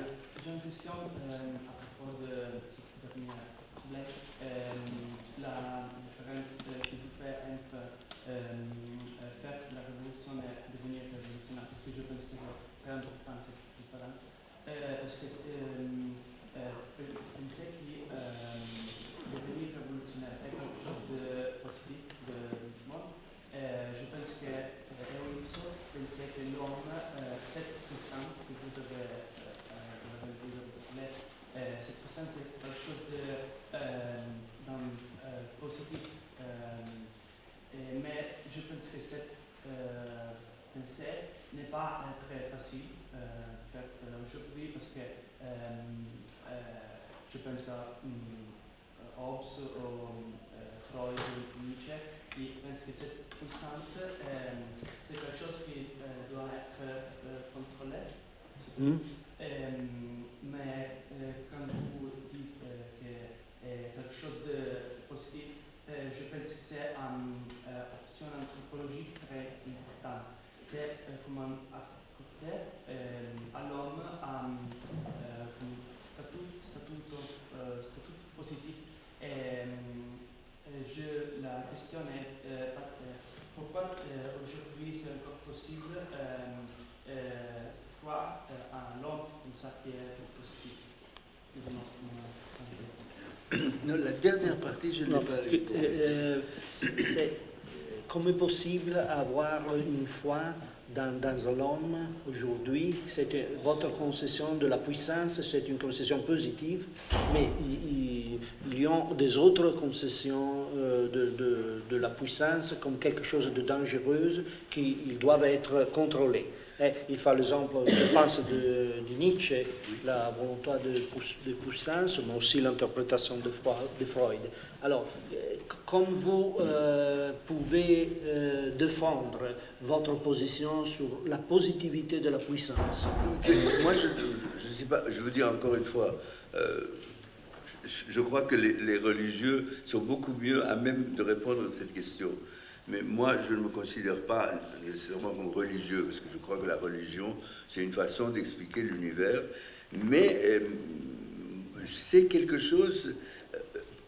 J'ai une question à propos de ce dernier problème. La différence que vous faites entre faire la révolution et devenir révolutionnaire, parce que je pense que c'est très important, cette différence. Parce que penser que devenir révolutionnaire est quelque chose de positif, de bon, je pense que penser que l'homme, cette puissance que vous avez cette puissance est quelque chose de positif. Mais je pense que cette pensée n'est pas très facile à faire aujourd'hui parce que je pense à Hobbes ou Freud ou Nietzsche qui pensent que cette puissance c'est quelque chose qui doit être contrôlé. Mais quand vous dites que quelque chose de positif, je pense que c'est une option anthropologique très importante. C'est comment accorder à l'homme un statut positif. La question est pourquoi aujourd'hui c'est encore possible croire à l'homme comme ça qui est positif. Non, la dernière partie, je n'ai pas c'est comment possible avoir une foi dans l'homme aujourd'hui. C'est votre concession de la puissance, c'est une concession positive, mais il y a des autres concessions de la puissance comme quelque chose de dangereux qui doivent être contrôlés. Il fait l'exemple, je pense, de Nietzsche, la volonté de puissance, mais aussi l'interprétation de Freud. Alors, comme vous pouvez défendre votre position sur la positivité de la puissance? Moi, je ne sais pas, je veux dire encore une fois, je crois que les religieux sont beaucoup mieux à même de répondre à cette question. Mais moi, je ne me considère pas nécessairement comme religieux, parce que je crois que la religion, c'est une façon d'expliquer l'univers, mais c'est quelque chose,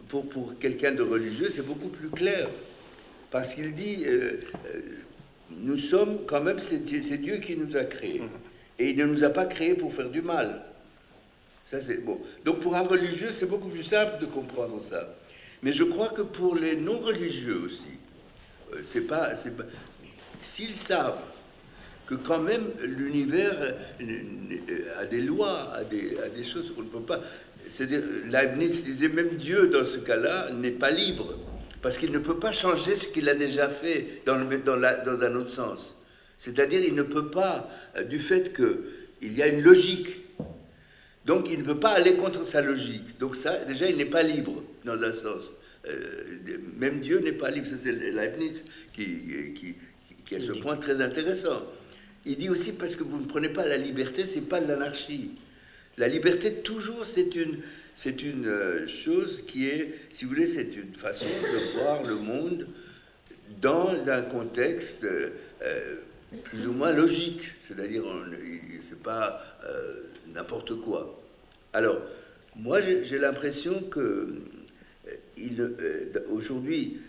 pour quelqu'un de religieux, c'est beaucoup plus clair, parce qu'il dit, nous sommes quand même, c'est Dieu qui nous a créés, et il ne nous a pas créés pour faire du mal. Ça, c'est bon. Donc pour un religieux, c'est beaucoup plus simple de comprendre ça. Mais je crois que pour les non-religieux aussi, s'ils savent que quand même l'univers a des lois, a des choses qu'on ne peut pas... C'est-à-dire, Leibniz disait même Dieu, dans ce cas-là, n'est pas libre, parce qu'il ne peut pas changer ce qu'il a déjà fait dans un autre sens. C'est-à-dire, il ne peut pas, du fait qu'il y a une logique, donc il ne peut pas aller contre sa logique. Donc ça, déjà, il n'est pas libre, dans un sens. Même Dieu n'est pas libre. C'est Leibniz qui a ce point très intéressant. Il dit aussi, parce que vous ne prenez pas la liberté, c'est pas de l'anarchie. La liberté, toujours, c'est une chose qui est, si vous voulez, c'est une façon de voir le monde dans un contexte plus ou moins logique. C'est-à-dire, c'est pas n'importe quoi. Alors, moi, j'ai l'impression que aujourd'hui,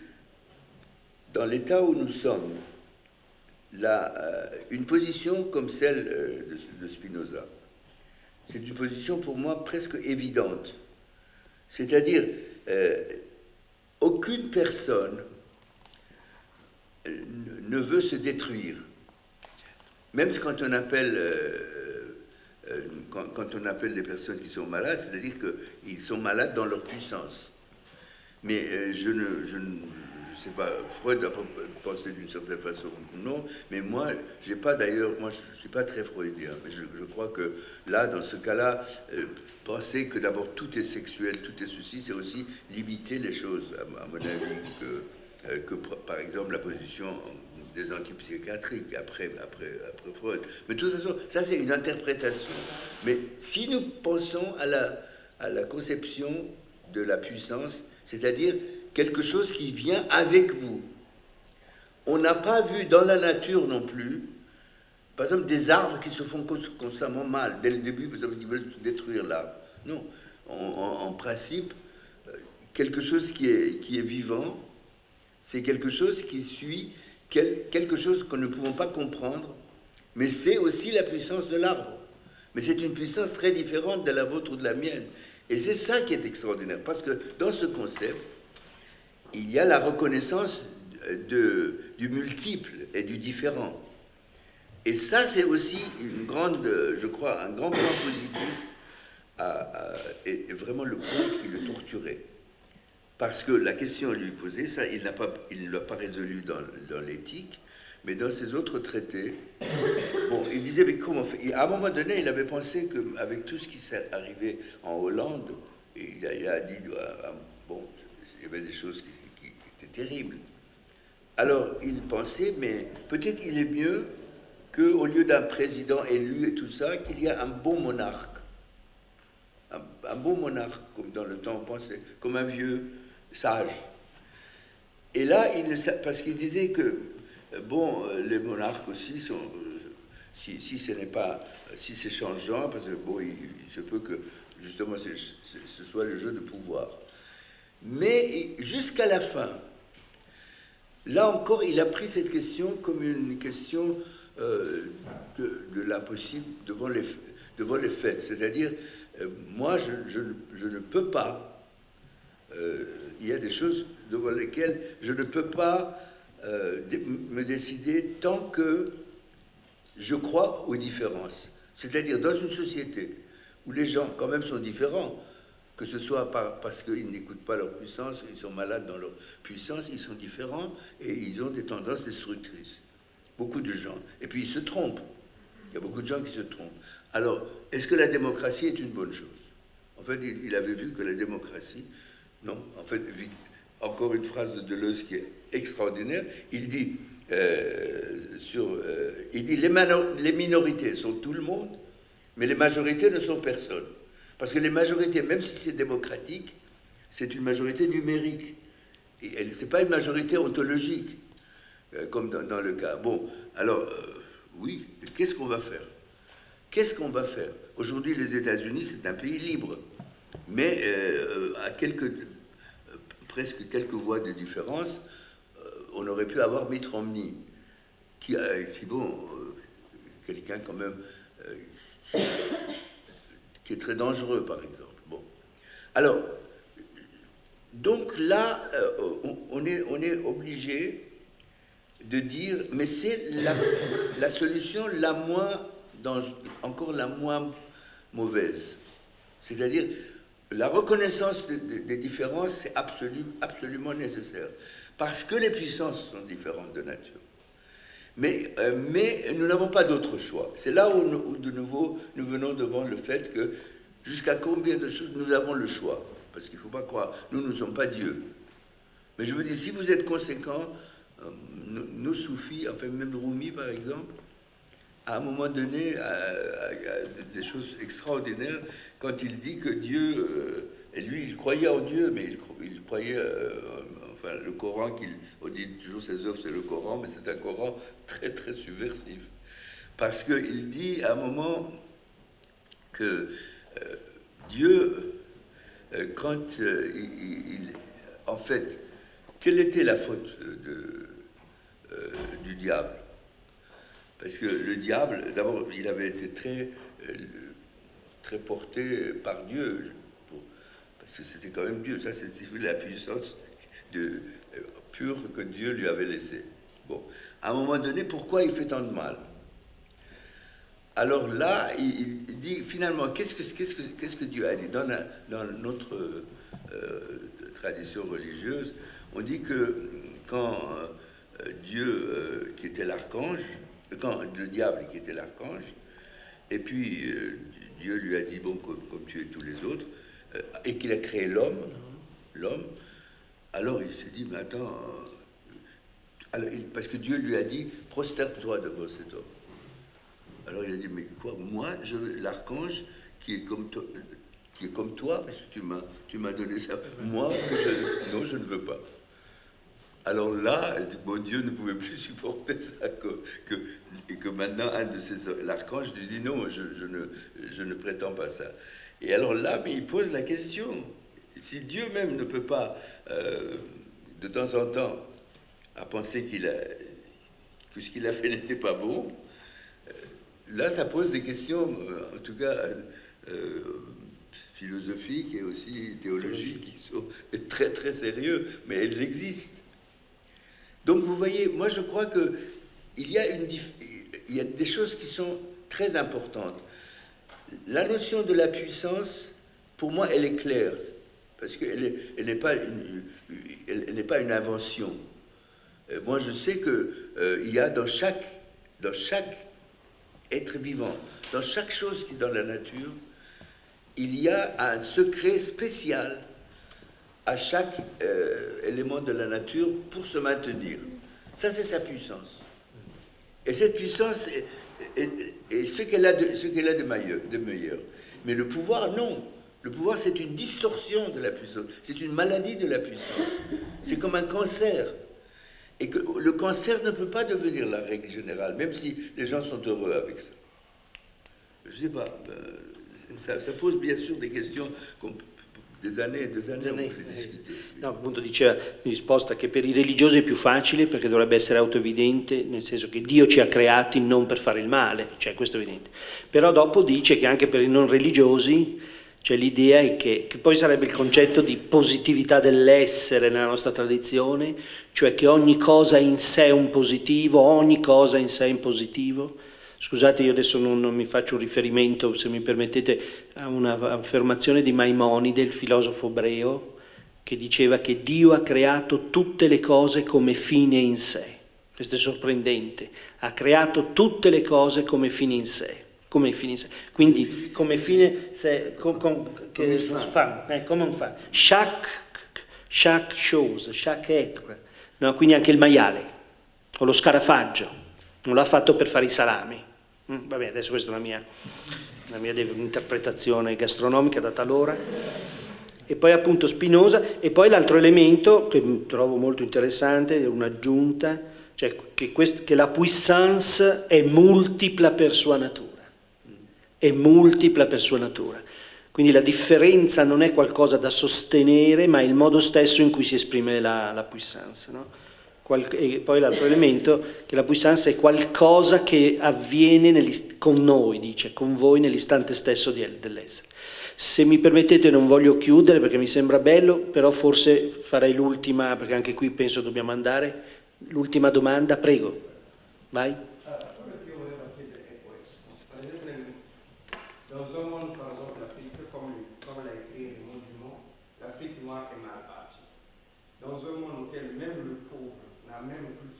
dans l'état où nous sommes, une position comme celle de Spinoza, c'est une position pour moi presque évidente. C'est-à-dire, aucune personne ne veut se détruire. Même quand on appelle les personnes qui sont malades, c'est-à-dire qu'ils sont malades dans leur puissance. Mais je sais pas, Freud a pensé d'une certaine façon, non, mais moi, je suis pas très freudien, mais je crois que là, dans ce cas-là, penser que d'abord tout est sexuel, tout est ceci, c'est aussi limiter les choses, à mon avis, que par exemple la position des antipsychiatriques après Freud. Mais de toute façon, ça c'est une interprétation. Mais si nous pensons à la conception de la puissance, c'est-à-dire quelque chose qui vient avec vous. On n'a pas vu dans la nature non plus, par exemple, des arbres qui se font constamment mal. Dès le début, vous savez qu'ils veulent détruire l'arbre. Non. En principe, quelque chose qui est vivant, c'est quelque chose qui suit quelque chose que nous ne pouvons pas comprendre, mais c'est aussi la puissance de l'arbre. Mais c'est une puissance très différente de la vôtre ou de la mienne. Et c'est ça qui est extraordinaire, parce que dans ce concept, il y a la reconnaissance du multiple et du différent. Et ça, c'est aussi je crois, un grand point positif, et vraiment le point qui le torturait. Parce que la question lui posée, ça, il ne l'a pas résolu dans l'éthique, mais dans ses autres traités. Bon, il disait, mais comment on fait ? À un moment donné, il avait pensé qu'avec tout ce qui s'est arrivé en Hollande, il a dit, bon, il y avait des choses qui étaient terribles. Alors, il pensait, mais peut-être il est mieux qu'au lieu d'un président élu et tout ça, qu'il y ait un bon monarque. Un bon monarque, comme dans le temps on pensait, comme un vieux sage. Et là, parce qu'il disait que, bon, les monarques aussi sont, si c'est changeant, parce que bon, il se peut que justement ce soit le jeu de pouvoir. Mais jusqu'à la fin, là encore, il a pris cette question comme une question de l'impossible devant les faits. C'est-à-dire, moi, je ne peux pas. Il y a des choses devant lesquelles je ne peux pas me décider tant que je crois aux différences. C'est-à-dire, dans une société où les gens, quand même, sont différents, que ce soit parce qu'ils n'écoutent pas leur puissance, ils sont malades dans leur puissance, ils sont différents et ils ont des tendances destructrices. Beaucoup de gens. Et puis ils se trompent. Il y a beaucoup de gens qui se trompent. Alors, est-ce que la démocratie est une bonne chose ? En fait, il avait vu que la démocratie... Non, en fait, encore une phrase de Deleuze qui est extraordinaire. Il dit, les minorités sont tout le monde, mais les majorités ne sont personne. Parce que les majorités, même si c'est démocratique, c'est une majorité numérique. Et ce n'est pas une majorité ontologique. comme dans le cas. Bon, alors, oui, qu'est-ce qu'on va faire? Qu'est-ce qu'on va faire? Aujourd'hui, les États-Unis, c'est un pays libre, mais à presque quelques voies de différence, on aurait pu avoir Mitt Romney, qui quelqu'un quand même qui est très dangereux, par exemple. Bon. Alors, donc là, on est obligé de dire, mais c'est la solution encore la moins mauvaise. C'est-à-dire, la reconnaissance des différences, c'est absolument nécessaire. Parce que les puissances sont différentes de nature. Mais nous n'avons pas d'autre choix. C'est là où, de nouveau, nous venons devant le fait que jusqu'à combien de choses nous avons le choix. Parce qu'il ne faut pas croire, nous ne sommes pas Dieu. Mais je veux dire, si vous êtes conséquent, nos soufis, enfin même Rumi par exemple, à un moment donné, des choses extraordinaires, quand il dit que Dieu, et lui il croyait en Dieu, mais il croyait, enfin le Coran, on dit toujours ses œuvres c'est le Coran, mais c'est un Coran très très subversif. Parce qu'il dit à un moment que Dieu, quand en fait, quelle était la faute du diable? Parce que le diable, d'abord, il avait été très porté par Dieu, parce que c'était quand même Dieu, ça c'était la puissance pure que Dieu lui avait laissée. Bon, à un moment donné, pourquoi il fait tant de mal? Alors là, il dit finalement, qu'est-ce que Dieu a dit? Dans notre tradition religieuse, on dit que quand Dieu, qui était l'archange, quand le diable qui était l'archange, et puis Dieu lui a dit, bon, comme tu es tous les autres, et qu'il a créé l'homme, alors il s'est dit, mais attends, parce que Dieu lui a dit, prosterne-toi devant cet homme. Alors il a dit, mais quoi, moi, l'archange qui est comme toi, parce que tu m'as donné ça, moi, non, je ne veux pas. Alors là, bon, Dieu ne pouvait plus supporter ça, et que maintenant, l'archange lui dit, non, je ne prétends pas ça. Et alors là, mais il pose la question, si Dieu même ne peut pas, de temps en temps, à penser que ce qu'il a fait n'était pas bon, là, ça pose des questions, en tout cas, philosophiques et aussi théologiques, qui sont très, très sérieux, mais elles existent. Donc, vous voyez, moi, je crois qu'il y a des choses qui sont très importantes. La notion de la puissance, pour moi, elle est claire, parce qu'elle n'est pas une invention. Moi, je sais qu'il y a dans chaque être vivant, dans chaque chose qui est dans la nature, il y a un secret spécial à chaque élément de la nature pour se maintenir. Ça, c'est sa puissance. Et cette puissance est ce qu'elle a de meilleur. Mais le pouvoir, non. Le pouvoir, c'est une distorsion de la puissance. C'est une maladie de la puissance. C'est comme un cancer. Et que le cancer ne peut pas devenir la règle générale, même si les gens sont heureux avec ça. Je ne sais pas. Ça pose bien sûr des questions des anni on può discutere. No, appunto diceva in risposta che per i religiosi è più facile perché dovrebbe essere autoevidente, nel senso che Dio ci ha creati non per fare il male, cioè questo è evidente. Però dopo dice che anche per i non religiosi, cioè l'idea è che poi sarebbe il concetto di positività dell'essere nella nostra tradizione, cioè che ogni cosa in sé è un positivo, ogni cosa in sé è in positivo. Scusate, io adesso non mi faccio un riferimento, se mi permettete, a un'affermazione di Maimonide, il filosofo ebreo, che diceva che Dio ha creato tutte le cose come fine in sé. Questo è sorprendente. Ha creato tutte le cose come fine in sé. Come fine in sé. Quindi come fine, come un fa. Chaque chose, chaque être. No, quindi anche il maiale, o lo scarafaggio, non l'ha fatto per fare i salami. Vabbè, adesso questa è la mia interpretazione gastronomica da talora. E poi appunto Spinoza, e poi l'altro elemento che trovo molto interessante, è un'aggiunta, cioè che la puissance è multipla per sua natura, è multipla per sua natura. Quindi la differenza non è qualcosa da sostenere, ma è il modo stesso in cui si esprime la puissance, no? E poi l'altro elemento, che la puissance è qualcosa che avviene con noi, dice, con voi nell'istante stesso dell'essere. Se mi permettete, non voglio chiudere perché mi sembra bello, però forse farei l'ultima, perché anche qui penso dobbiamo andare, l'ultima domanda, prego, vai. Quello che io volevo chiedere è questo. Per esempio, dans un monde, par exemple, l'Afrique, comme l'a écrit Raymond Dumont, l'Afrique noire est mal partie. Dans un monde auquel même le pauvre n'a même plus,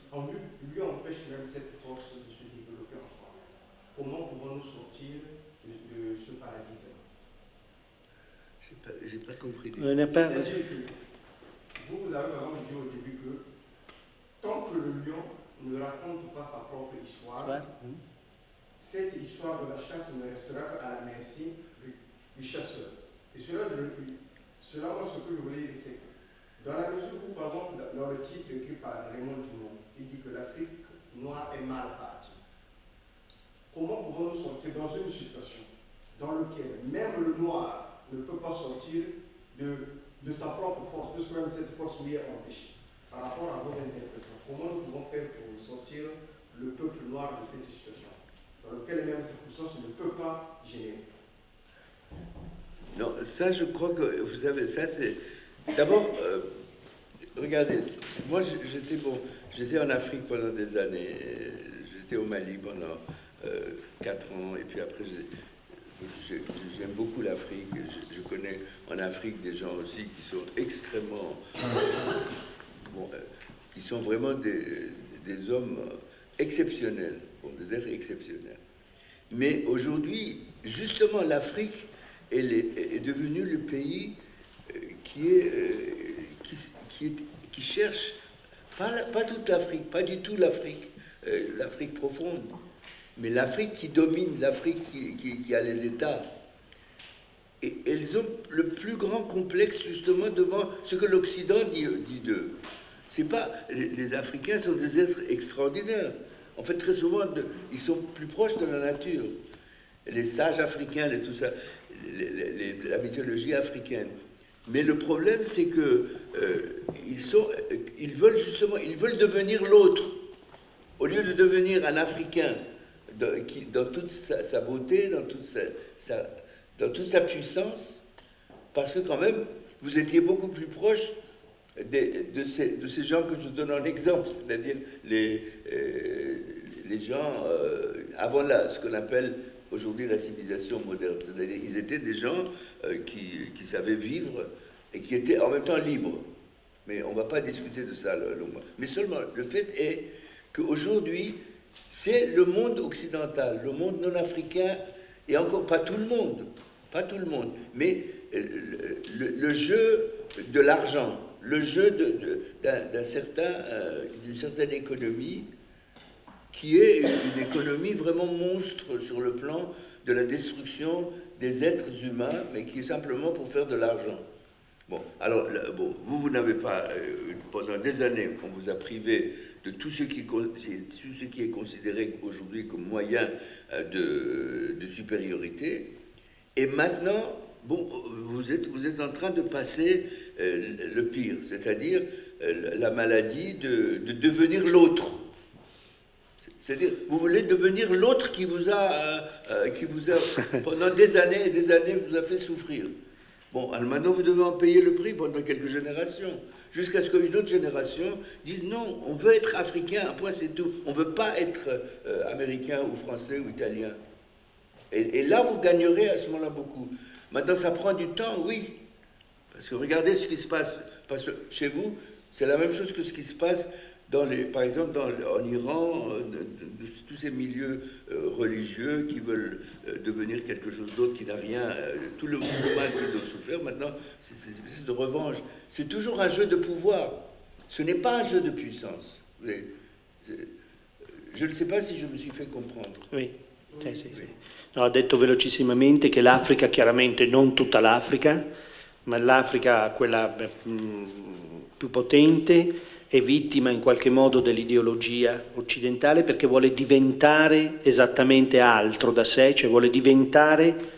lui empêche même cette force de se développer en soi-même. Comment pouvons-nous sortir de ce paradigme? J'ai pas compris. C'est-à-dire que vous avez par exemple dit au début que tant que le lion ne raconte pas sa propre histoire, cette histoire de la chasse ne restera qu'à la merci du chasseur. Et cela, moi, ce que je voulais dire, c'est que dans la mesure où, par exemple, dans le titre écrit par Raymond Dumont, il dit que l'Afrique noire est mal partie. Comment pouvons-nous sortir dans une situation dans laquelle même le noir ne peut pas sortir de sa propre force, puisque même cette force lui est empêchée par rapport à votre interprétation? Comment nous pouvons faire pour sortir le peuple noir de cette situation dans laquelle même cette puissance ne peut pas générer? Non, ça je crois que, vous savez, ça c'est... D'abord, regardez, moi j'étais en Afrique pendant des années, j'étais au Mali pendant 4 ans, et puis après j'aime beaucoup l'Afrique, je connais en Afrique des gens aussi qui sont extrêmement... qui sont vraiment des hommes exceptionnels, des êtres exceptionnels. Mais aujourd'hui, justement, l'Afrique est devenue le pays qui cherche, pas toute l'Afrique, pas du tout l'Afrique profonde, mais l'Afrique qui domine, l'Afrique qui a les États. Et elles ont le plus grand complexe justement devant ce que l'Occident dit d'eux. C'est pas, les Africains sont des êtres extraordinaires. En fait, très souvent, ils sont plus proches de la nature. Les sages africains, tout ça, la mythologie africaine. Mais le problème, c'est que ils veulent devenir l'autre. Au lieu de devenir un Africain dans toute sa beauté, dans toute sa puissance, parce que quand même, vous étiez beaucoup plus proche de ces gens que je donne en exemple, c'est-à-dire les gens avant ce qu'on appelle aujourd'hui la civilisation moderne. C'est-à-dire ils étaient des gens qui savaient vivre et qui étaient en même temps libres. Mais on ne va pas discuter de ça longuement. Mais seulement, le fait est qu'aujourd'hui, c'est le monde occidental, le monde non-africain, et encore pas tout le monde, mais le jeu de l'argent, le jeu d'une certaine économie qui est une économie vraiment monstre sur le plan de la destruction des êtres humains, mais qui est simplement pour faire de l'argent. Bon, alors, vous n'avez pas, pendant des années, on vous a privé de tout ce qui est considéré aujourd'hui comme moyen de supériorité, et maintenant, vous êtes en train de passer le pire, c'est-à-dire la maladie de devenir l'autre. C'est-à-dire, vous voulez devenir l'autre qui vous a, pendant des années et des années, vous a fait souffrir. Bon, alors maintenant, vous devez en payer le prix pendant quelques générations, jusqu'à ce qu'une autre génération dise non, on veut être africain, un point c'est tout. On ne veut pas être américain ou français ou italien. Et là, vous gagnerez à ce moment-là beaucoup. Maintenant, ça prend du temps, oui. Parce que regardez ce qui se passe. Parce que chez vous, c'est la même chose que ce qui se passe par exemple en Iran, tous ces milieux religieux qui veulent devenir quelque chose d'autre qui n'a rien, tout le mal qu'ils ont souffert, maintenant, c'est une espèce de revanche. C'est toujours un jeu de pouvoir. Ce n'est pas un jeu de puissance. Je ne sais pas si je me suis fait comprendre. Oui, sì. No, ha detto velocissimamente che l'Africa, chiaramente non tutta l'Africa, ma l'Africa quella più potente, è vittima in qualche modo dell'ideologia occidentale perché vuole diventare esattamente altro da sé, cioè vuole diventare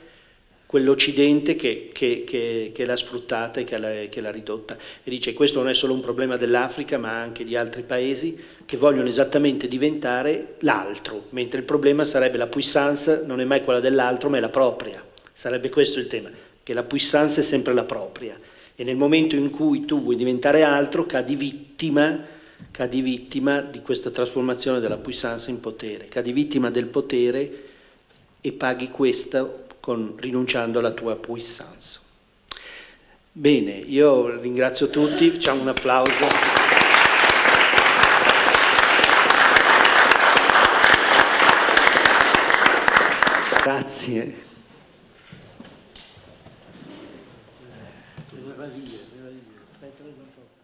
quell'Occidente che l'ha sfruttata e che l'ha ridotta. E dice: questo non è solo un problema dell'Africa, ma anche di altri paesi che vogliono esattamente diventare l'altro, mentre il problema sarebbe la puissance non è mai quella dell'altro, ma è la propria. Sarebbe questo il tema, che la puissance è sempre la propria. E nel momento in cui tu vuoi diventare altro, cadi vittima di questa trasformazione della puissance in potere, cadi vittima del potere e paghi questa rinunciando alla tua puissance. Bene, io ringrazio tutti, facciamo un applauso. Grazie. Meraviglia. Aspetta un po'.